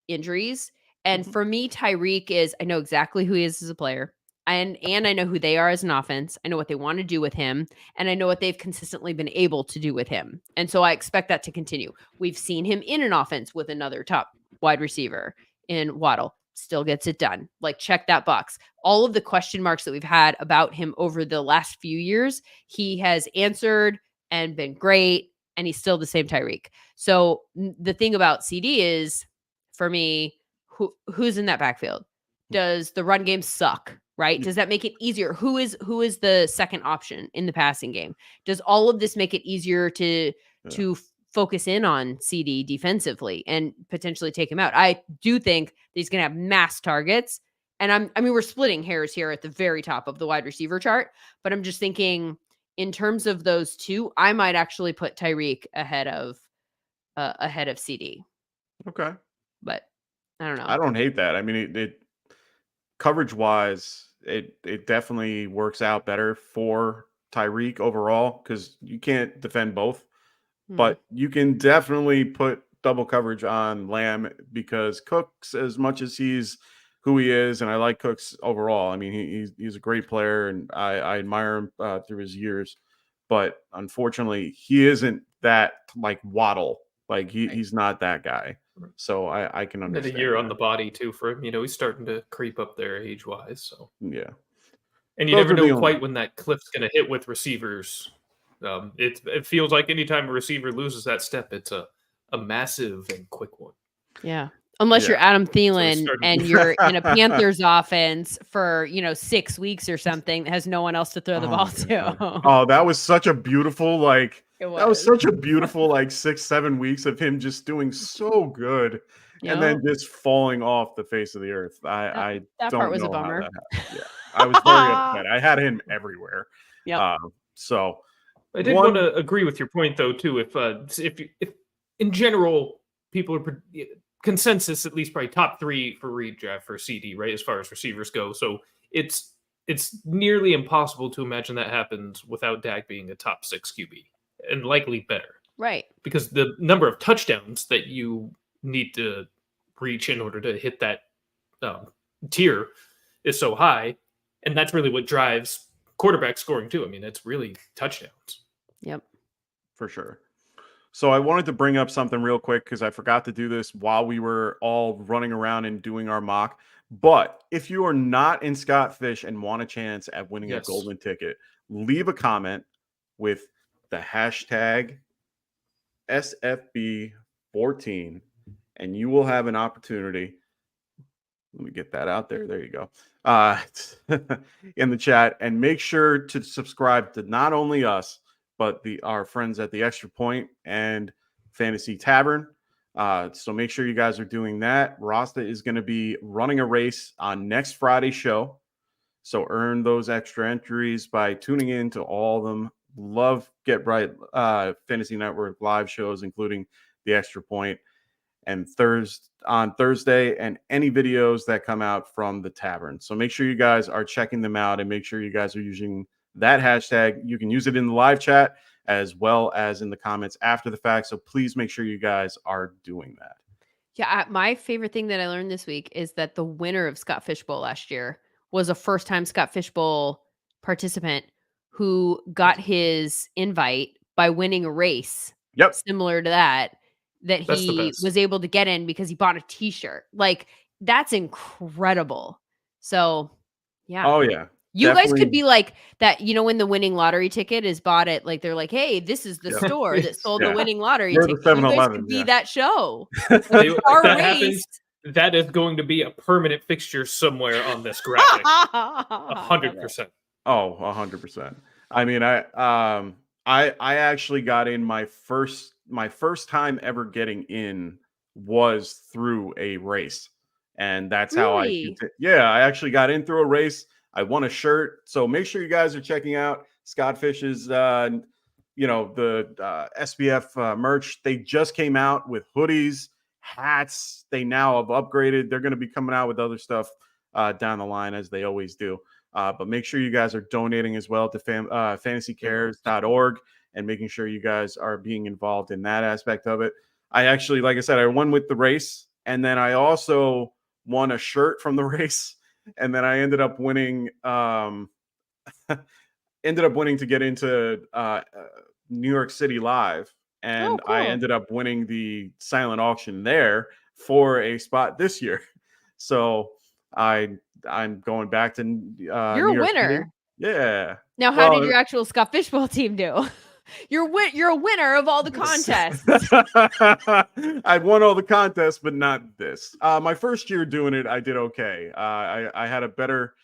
injuries. And for me, Tyreek is, I know exactly who he is as a player. And I know who they are as an offense. I know what they want to do with him. And I know what they've consistently been able to do with him. And so I expect that to continue. We've seen him in an offense with another top wide receiver in Waddle. Still gets it done. Like, check that box. All of the question marks that we've had about him over the last few years, he has answered and been great. And he's still the same Tyreek. So the thing about CD is, for me, who's in that backfield? Does the run game suck? Right? Does that make it easier? Who is the second option in the passing game? Does all of this make it easier to focus in on CD defensively and potentially take him out? I do think that he's going to have mass targets, and we're splitting hairs here at the very top of the wide receiver chart, but I'm just thinking in terms of those two, I might actually put Tyreek ahead of CD. Okay, but I don't know. I don't hate that. I mean, it coverage wise, it definitely works out better for Tyreek overall because you can't defend both, but you can definitely put double coverage on Lamb because Cooks, as much as he's who he is, and I like Cooks overall. I mean, he's a great player, and I admire him through his years, but unfortunately, he isn't that like Waddle. Like he's not that guy. So I can understand. A year on the body too for him. He's starting to creep up there age wise. So yeah, and you never know quite when that cliff's going to hit with receivers. It feels like anytime a receiver loses that step, it's a massive and quick one. Yeah. Unless you're Adam Thielen and you're in a Panthers offense for, 6 weeks or something that has no one else to throw the ball to. Oh, that was such a beautiful, that was such a beautiful, 6-7 weeks of him just doing so good and then just falling off the face of the earth. I that don't part was know a bummer. how that happened. Yeah, I was very upset. I had him everywhere. Yeah. So I did want to agree with your point though, too. If in general, people are consensus, at least probably top 3 for redraft for CD, right? As far as receivers go. So it's nearly impossible to imagine that happens without Dak being a top 6 QB and likely better. Right. Because the number of touchdowns that you need to reach in order to hit that tier is so high. And that's really what drives quarterback scoring too. I mean, it's really touchdowns. Yep. For sure. So I wanted to bring up something real quick because I forgot to do this while we were all running around and doing our mock. But if you are not in Scott Fish and want a chance at winning a golden ticket, leave a comment with the hashtag SFB14 and you will have an opportunity. Let me get that out there. There you go. In the chat, and make sure to subscribe to not only us, but our friends at the Extra Point and Fantasy Tavern. So make sure you guys are doing that. Rasta is going to be running a race on next Friday's show. So earn those extra entries by tuning in to all of them. Love Get Right Fantasy Network live shows, including the Extra Point and on Thursday, and any videos that come out from the tavern. So make sure you guys are checking them out and make sure you guys are using that hashtag. You can use it in the live chat as well as in the comments after the fact. So please make sure you guys are doing that. Yeah, my favorite thing that I learned this week is that the winner of Scott Fish Bowl last year was a first-time Scott Fish Bowl participant who got his invite by winning a race similar to that That's the he best. was able to get in because he bought a t-shirt. Like, that's incredible. So, yeah. Oh yeah. You guys Definitely. could be like that, when the winning lottery ticket is bought at, like, they're like, hey, this is the store that sold the winning lottery We're the ticket. You guys 7-Eleven, could be yeah. that show. If Our that race. happens, that is going to be a permanent fixture somewhere on this graphic. 100%. Oh, 100%. I mean, I actually got in my first time ever getting in was through a race. And that's how I actually got in through a race. I won a shirt. So make sure you guys are checking out Scott Fish's the SBF merch. They just came out with hoodies, hats. They now have upgraded. They're going to be coming out with other stuff down the line, as they always do. But make sure you guys are donating as well to fantasycares.org and making sure you guys are being involved in that aspect of it. I actually, like I said, I won with the race, and then I also won a shirt from the race, and then I ended up winning to get into New York City Live, and cool. I ended up winning the silent auction there for a spot this year. So I'm going back to You're New a York City. winner. Yeah. Now, how did your actual Scott Fish Bowl team do? You're a winner of all the contests. I won all the contests, but not this. My first year doing it, I did okay. I had a better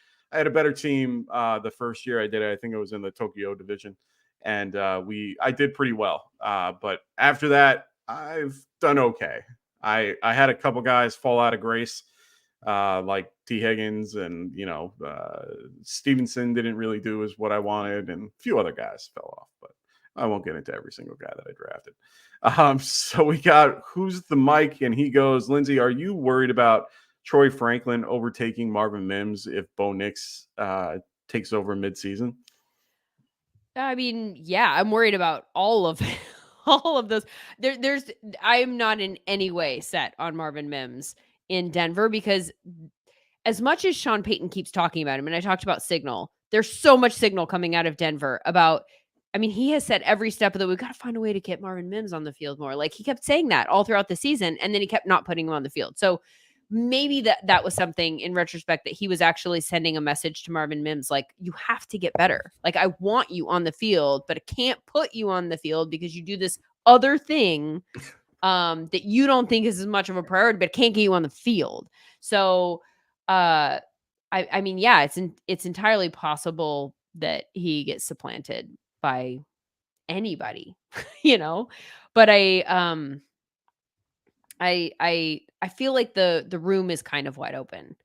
team the first year I did it. I think it was in the Tokyo division, and I did pretty well. But after that, I've done okay. I had a couple guys fall out of grace, like T. Higgins, and Stevenson didn't really do as what I wanted, and a few other guys fell off, but I won't get into every single guy that I drafted. So we got Who's the Mike, and he goes, Lindsay, are you worried about Troy Franklin overtaking Marvin Mims if Bo Nix takes over midseason? I mean, yeah, I'm worried about all of all of those. I'm not in any way set on Marvin Mims in Denver, because as much as Sean Payton keeps talking about him, and I talked about signal, there's so much signal coming out of Denver about, he has said every step of the, we've got to find a way to get Marvin Mims on the field more. Like, he kept saying that all throughout the season, and then he kept not putting him on the field. So maybe that was something in retrospect, that he was actually sending a message to Marvin Mims, like, you have to get better. Like, I want you on the field, but I can't put you on the field because you do this other thing that you don't think is as much of a priority, but can't get you on the field. So, yeah, it's entirely possible that he gets supplanted by anybody, but I feel like the room is kind of wide open.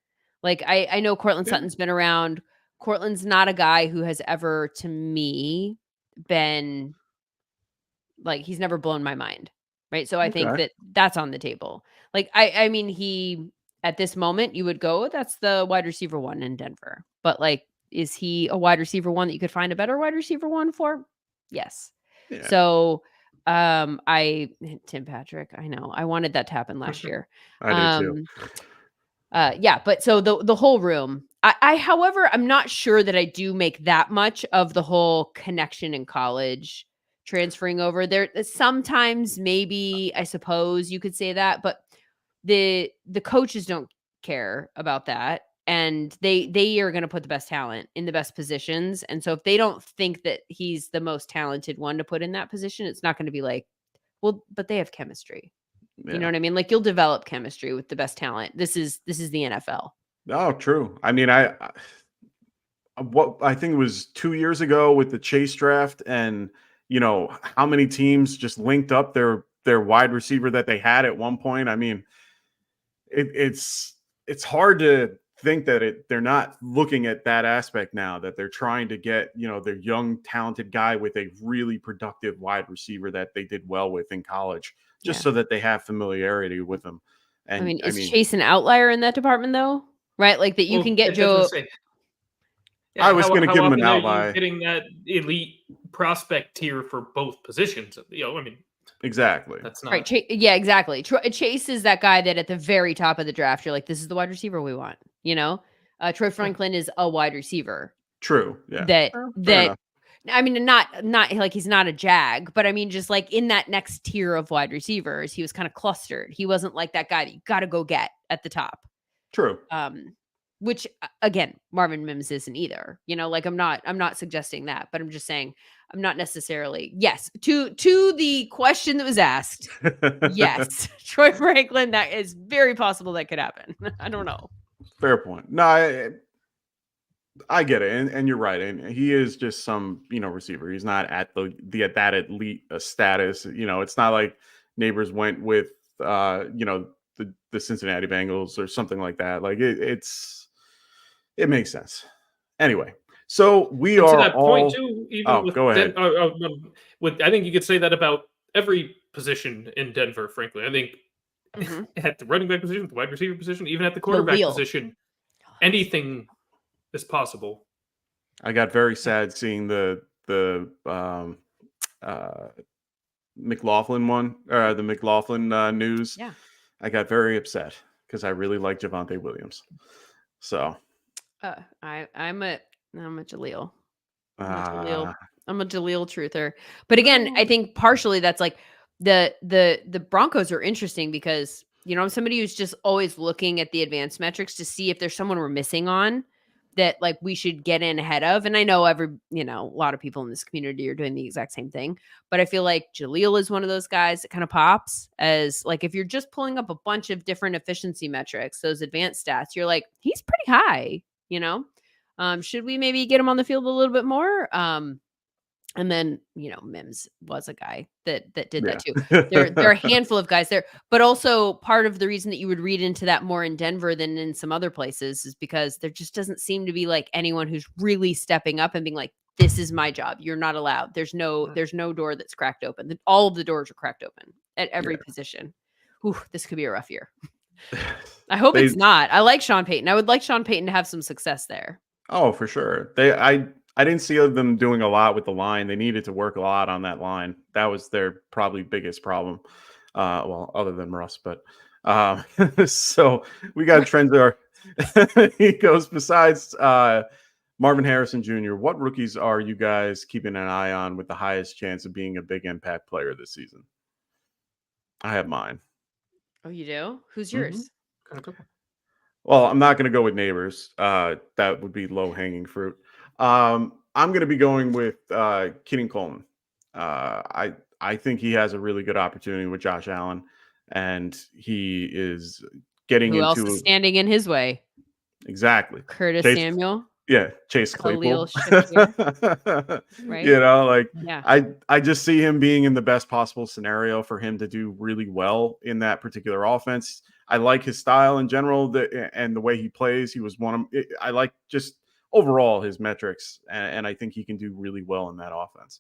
Like, I know Cortland Sutton's been around. Cortland's not a guy who has ever, to me, been like, he's never blown my mind. Right. So I think that's on the table. Like, he, at this moment, you would go, that's the wide receiver one in Denver. But, like, is he a wide receiver one that you could find a better wide receiver one for? Yes. Yeah. So, Tim Patrick, I know, I wanted that to happen last year. I did too. Yeah, but so the whole room, however, I'm not sure that I do make that much of the whole connection in college transferring over there. Sometimes, maybe, I suppose you could say that, but the coaches don't care about that. And they are going to put the best talent in the best positions. And so if they don't think that he's the most talented one to put in that position, it's not going to be like, well, but they have chemistry. Yeah. You know what I mean? Like, you'll develop chemistry with the best talent. This is the NFL. Oh, true. I mean, I think it was 2 years ago with the Chase draft, and how many teams just linked up their wide receiver that they had at one point. I mean, it's hard to think that they're not looking at that aspect now, that they're trying to get, their young, talented guy with a really productive wide receiver that they did well with in college, just so that they have familiarity with them. And is Chase an outlier in that department, though? Right? Like, that you can get Joe. I was going to give him an often are you outlier. getting that elite prospect tier for both positions. I mean, Exactly. that's not Right. Yeah, exactly. Chase is that guy that at the very top of the draft, you're like, this is the wide receiver we want. Troy Franklin is a wide receiver True. Yeah. that Fair that enough. I mean, not like he's not a jag, but I mean, just like in that next tier of wide receivers, he was kind of clustered. He wasn't like that guy that you got to go get at the top. True. Which again, Marvin Mims isn't either. Like I'm not suggesting that, but I'm just saying I'm not necessarily. Yes, to the question that was asked. Yes, Troy Franklin. That is very possible that could happen. I don't know. Fair point. No, I get it, and you're right. And he is just some receiver. He's not at at that elite status. It's not like Neighbors went with the Cincinnati Bengals or something like that. Like it makes sense. Anyway, so we and are to that all. point too. Even with go ahead. I think you could say that about every position in Denver. Frankly, I think at the running back position, the wide receiver position, even at the quarterback position, anything is possible. I got very sad seeing the McLaughlin one, the McLaughlin news. Yeah, I got very upset because I really like Javonte Williams. So I'm a Jaleel. uh, I'm a Jaleel truther. But again, I think partially that's like the Broncos are interesting because I'm somebody who's just always looking at the advanced metrics to see if there's someone we're missing on that like we should get in ahead of. And I know a lot of people in this community are doing the exact same thing, but I feel like Jaleel is one of those guys that kind of pops as like, if you're just pulling up a bunch of different efficiency metrics, those advanced stats, you're like, he's pretty high, should we maybe get him on the field a little bit more? And then, Mims was a guy that did that too. There are a handful of guys there, but also part of the reason that you would read into that more in Denver than in some other places is because there just doesn't seem to be like anyone who's really stepping up and being like, this is my job. You're not allowed. There's no door that's cracked open. All of the doors are cracked open at every position. Ooh, this could be a rough year. I hope it's not. I like Sean Payton. I would like Sean Payton to have some success there. Oh, for sure. I didn't see them doing a lot with the line. They needed to work a lot on that line. That was their probably biggest problem. Well, other than Russ, but so we got Trenzor. He goes, besides Marvin Harrison Jr., what rookies are you guys keeping an eye on with the highest chance of being a big impact player this season? I have mine. Oh, you do? Who's yours? Well, I'm not going to go with Neighbors. That would be low hanging fruit. I'm going to be going with Keaton Coleman. I think he has a really good opportunity with Josh Allen, and he is getting Who into else is standing in his way? Exactly. Curtis Chase, Samuel. Yeah, Chase Claypool. Right? I just see him being in the best possible scenario for him to do really well in that particular offense. I like his style in general, and the way he plays. He was I like just overall his metrics, and I think he can do really well in that offense.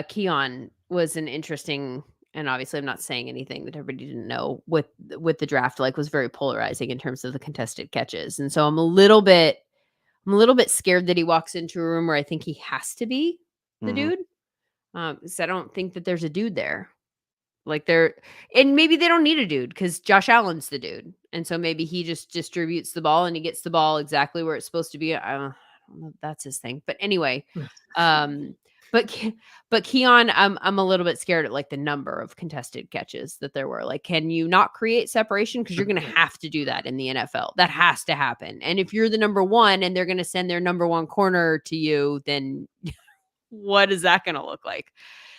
Keon was an interesting, and obviously I'm not saying anything that everybody didn't know with the draft, like was very polarizing in terms of the contested catches. And so I'm a little bit scared that he walks into a room where I think he has to be the dude. Because I don't think that there's a dude there. And maybe they don't need a dude because Josh Allen's the dude. And so maybe he just distributes the ball and he gets the ball exactly where it's supposed to be. I don't know if that's his thing. But anyway, but Keon, I'm a little bit scared at like the number of contested catches that there were. Like, can you not create separation? Because you're going to have to do that in the NFL. That has to happen. And if you're the number one and they're going to send their number one corner to you, then what is that going to look like?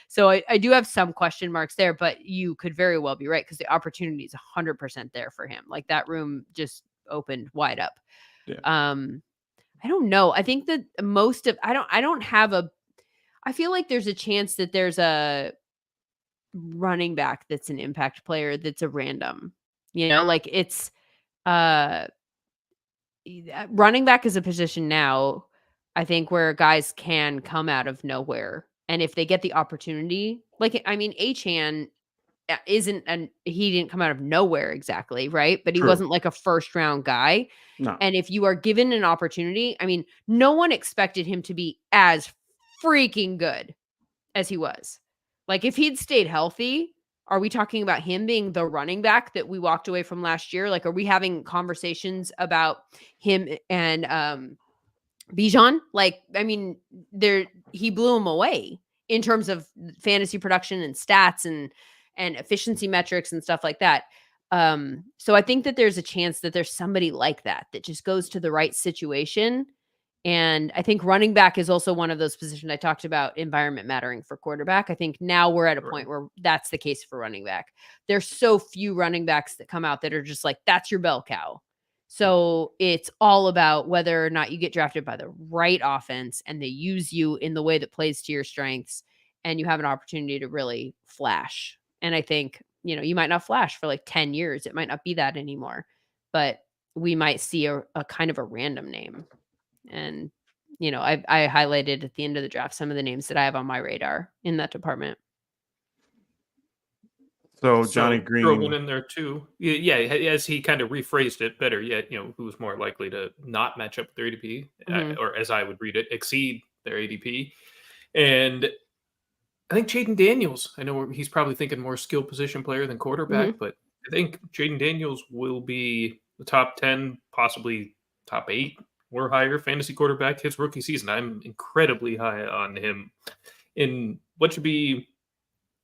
So I do have some question marks there, but you could very well be right because the opportunity is 100% there for him. Like that room just opened wide up. Yeah. I don't know. I think that I feel like there's a chance that there's a running back that's an impact player that's a random, like it's running back is a position now, I think, where guys can come out of nowhere. And if they get the opportunity, Achane isn't he didn't come out of nowhere exactly, right? But he True. wasn't like a first round guy. No. And if you are given an opportunity, I mean, no one expected him to be as freaking good as he was. Like if he'd stayed healthy, are we talking about him being the running back that we walked away from last year? Like, are we having conversations about him and Bijan? Like, I mean, he blew him away in terms of fantasy production and stats and efficiency metrics and stuff like that. So I think that there's a chance that there's somebody like that just goes to the right situation. And I think running back is also one of those positions I talked about environment mattering for quarterback. I think now we're at a point where that's the case for running back. There's so few running backs that come out that are just like, that's your bell cow. So it's all about whether or not you get drafted by the right offense and they use you in the way that plays to your strengths and you have an opportunity to really flash. And I think, you might not flash for like 10 years. It might not be that anymore, but we might see a kind of a random name. And, I highlighted at the end of the draft some of the names that I have on my radar in that department. So Johnny Green, throw one in there too. Yeah, as he kind of rephrased it better yet, who's more likely to not match up with their ADP, or as I would read it, exceed their ADP. And I think Jaden Daniels, I know he's probably thinking more skill position player than quarterback, but I think Jaden Daniels will be the top 10, possibly top 8 or higher fantasy quarterback his rookie season. I'm incredibly high on him in what should be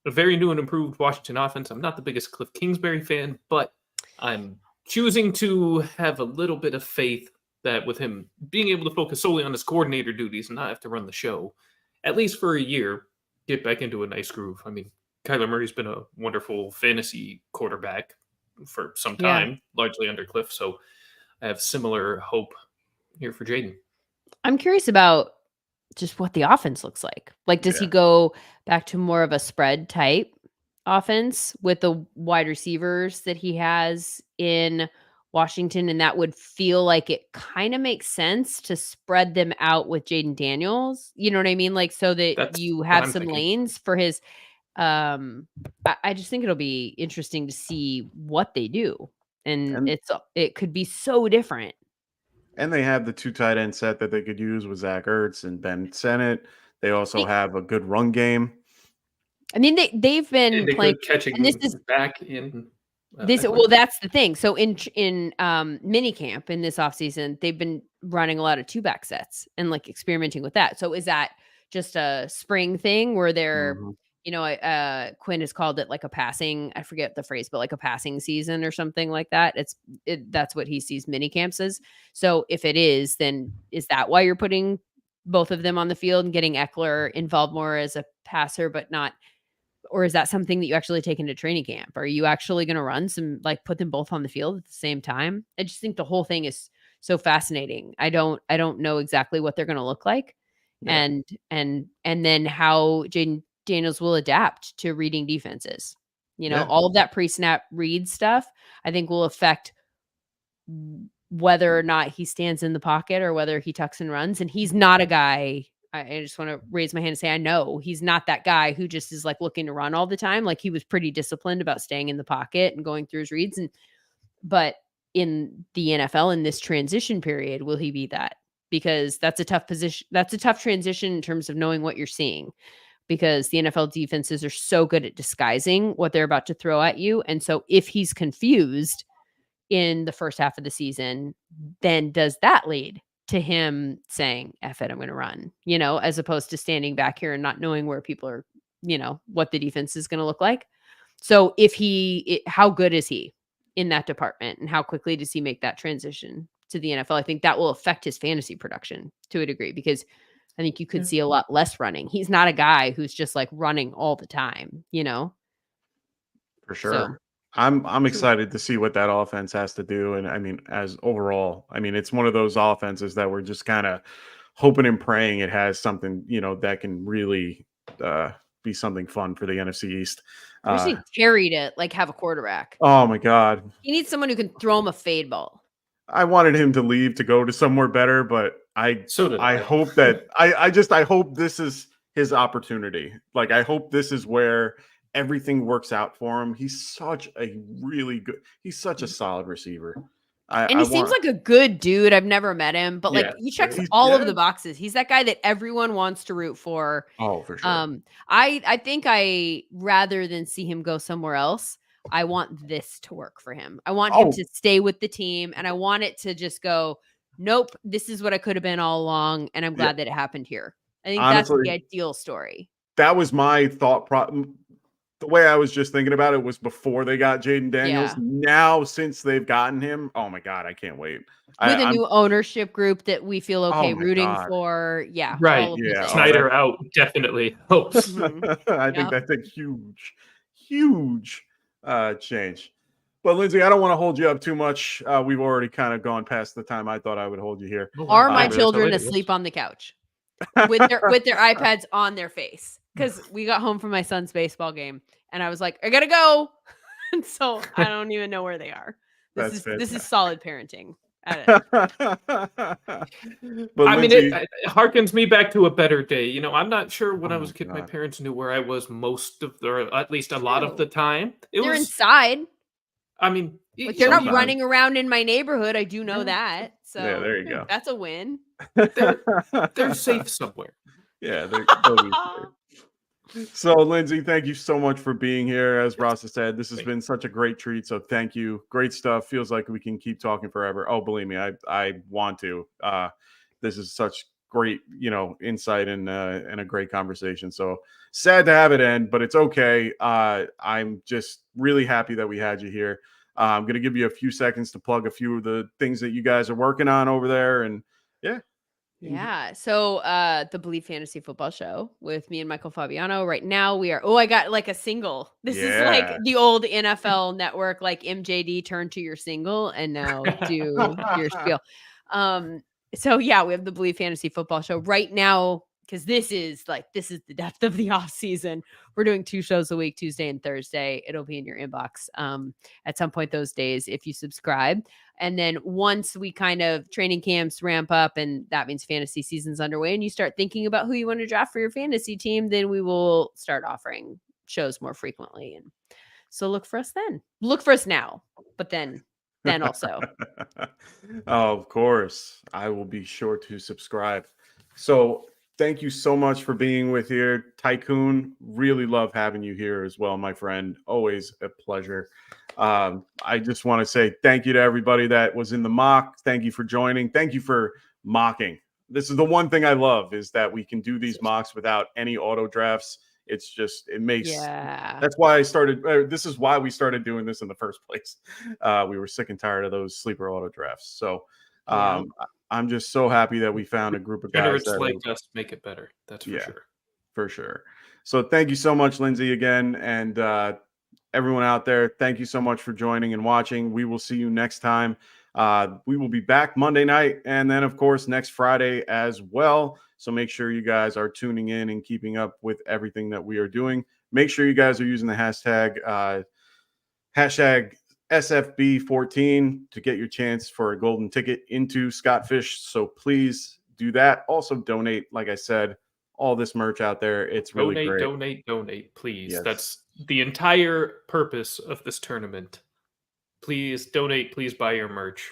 a very new and improved Washington offense. I'm not the biggest Cliff Kingsbury fan, but I'm choosing to have a little bit of faith that with him being able to focus solely on his coordinator duties and not have to run the show, at least for a year, get back into a nice groove. I mean, Kyler Murray's been a wonderful fantasy quarterback for some time, largely under Cliff. So I have similar hope here for Jaden. I'm curious about just what the offense looks like. Like, does he go back to more of a spread type offense with the wide receivers that he has in Washington? And that would feel like it kind of makes sense to spread them out with Jaden Daniels. You know what I mean? Like, so that you have some lanes for his, I just think it'll be interesting to see what they do. And it could be so different. And they have the 2 tight end set that they could use with Zach Ertz and Ben Sennett. They also have a good run game. I mean, they've been playing catching, and this is back in this. Well, that's the thing. So in mini camp in this offseason, they've been running a lot of 2-back sets and like experimenting with that. So is that just a spring thing where they're Quinn has called it like a passing, I forget the phrase, but like a passing season or something like that. That's what he sees mini camps as. So if it is, then is that why you're putting both of them on the field and getting Eckler involved more as a passer, but not, or is that something that you actually take into training camp? Are you actually going to run some, like put them both on the field at the same time? I just think the whole thing is so fascinating. I don't know exactly what they're going to look like. And then how Jaden Daniels will adapt to reading defenses. All of that pre-snap read stuff, I think will affect whether or not he stands in the pocket or whether he tucks and runs. And he's not a guy, I just want to raise my hand and say, I know he's not that guy who just is like looking to run all the time. Like he was pretty disciplined about staying in the pocket and going through his reads. But in the NFL in this transition period, will he be that? Because that's a tough position. That's a tough transition in terms of knowing what you're seeing. Because the NFL defenses are so good at disguising what they're about to throw at you. And so if he's confused in the first half of the season, then does that lead to him saying, F it, I'm going to run, as opposed to standing back here and not knowing where people are, what the defense is going to look like. So how good is he in that department and how quickly does he make that transition to the NFL? I think that will affect his fantasy production to a degree because I think you could see a lot less running. He's not a guy who's just like running all the time, For sure. So. I'm excited to see what that offense has to do. And I mean, as overall, it's one of those offenses that we're just kind of hoping and praying it has something, that can really be something fun for the NFC East. I see Terry to like have a quarterback. Oh my God. He needs someone who can throw him a fade ball. I wanted him to leave to go to somewhere better, but I hope that I hope this is his opportunity. Like, I hope this is where everything works out for him. He's such a solid receiver. And he seems like a good dude. I've never met him, but like he checks all of the boxes. He's that guy that everyone wants to root for. Oh, for sure. I think rather than see him go somewhere else, I want this to work for him. I want him to stay with the team, and I want it to just go, nope, this is what I could have been all along, and I'm glad that it happened here. I think honestly, that's the ideal story. That was my thought. The way I was just thinking about it was before they got Jaden Daniels. Yeah. Now, since they've gotten him, oh my God, I can't wait. With a new ownership group that we feel okay rooting for. Yeah. Right. Yeah. Snyder out definitely helps. I think that's a huge change. But Lindsay, I don't want to hold you up too much. We've already kind of gone past the time I thought I would hold you here. Are my children asleep on the couch with their iPads on their face? Because we got home from my son's baseball game, and I was like, I gotta go. And so I don't even know where they are. This is solid parenting. But I mean, it harkens me back to a better day. You know, I'm not sure when I was a kid, my parents knew where I was most of or at least a lot of the time. They're inside. I mean, they're not running around in my neighborhood. I do know that. So yeah, there you go. That's a win. They're safe somewhere. Yeah, they'll be safe. So, Lindsay, thank you so much for being here. As Rasta said, this has been such a great treat. So thank you. Great stuff. Feels like we can keep talking forever. Oh, believe me, I want to. This is such great, insight and a great conversation. So sad to have it end, but it's okay. I'm just really happy that we had you here. I'm going to give you a few seconds to plug a few of the things that you guys are working on over there. And yeah. So the Bleav Fantasy Football Show with me and Michael Fabiano. Right now we are, I got like a single. This is like the old NFL network, like MJD, turn to your single and now do your spiel. So yeah, we have the Bleav Fantasy Football Show right now, because this is the depth of the off season. We're doing 2 shows a week, Tuesday and Thursday. It'll be in your inbox at some point those days if you subscribe. And then once we kind of training camps ramp up, and that means fantasy season's underway, and you start thinking about who you want to draft for your fantasy team, then we will start offering shows more frequently. And so look for us then. Look for us now, but then also. Oh, of course. I will be sure to subscribe. So thank you so much for being with here. Tycoon, really love having you here as well, my friend. Always a pleasure. I just want to say thank you to everybody that was in the mock. Thank you for joining. Thank you for mocking. This is the one thing I love, is that we can do these mocks without any auto drafts. It's just, it makes, that's why this is why we started doing this in the first place. We were sick and tired of those sleeper auto drafts. So I'm just so happy that we found a group of guys that like us make it better. That's for sure. For sure. So thank you so much, Lindsay, again. And everyone out there, thank you so much for joining and watching. We will see you next time. We will be back Monday night, and then, of course, next Friday as well. So make sure you guys are tuning in and keeping up with everything that we are doing. Make sure you guys are using the hashtag SFB14 to get your chance for a golden ticket into Scott Fish. So please do that. Also donate, like I said, all this merch out there. It's really great. Donate, please. Yes. That's the entire purpose of this tournament. Please donate. Please buy your merch.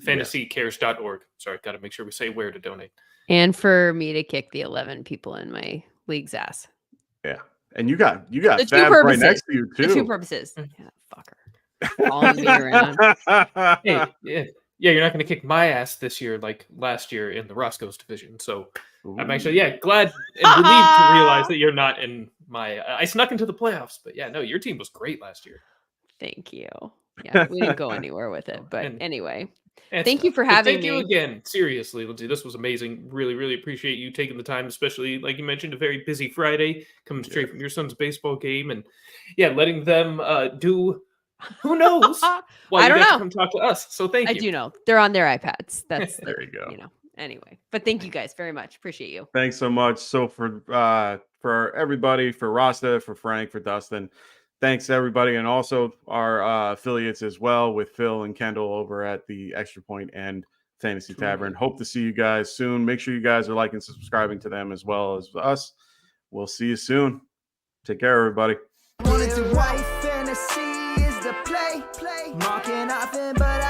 FantasyCares.org. Sorry, got to make sure we say where to donate. And for me to kick the 11 people in my league's ass. Yeah. And you got Fab right next to you, too. The 2 purposes. Yeah, fucker. Following me around. Hey, you're not going to kick my ass this year like last year in the Roscoe's division. So I'm actually, glad and relieved to realize that you're not in my... I snuck into the playoffs, but your team was great last year. Thank you. Yeah, we didn't go anywhere with it. But anyway, thank you for having me. Thank you again. Seriously, Lindsay, this was amazing. Really, really appreciate you taking the time, especially, like you mentioned, a very busy Friday, coming straight from your son's baseball game. And letting them do... Who knows? Well, I don't know. Come talk to us. So thank you. I do know. They're on their iPads. That's there you go. Anyway, but thank you guys very much. Appreciate you. Thanks so much. So for everybody, for Rasta, for Frank, for Dustin, thanks everybody, and also our affiliates as well with Phil and Kendall over at the Extra Point and Fantasy Tavern. Hope to see you guys soon. Make sure you guys are liking and subscribing to them as well as us. We'll see you soon. Take care, everybody. Wanted to wife fantasy is the play. Marking often, but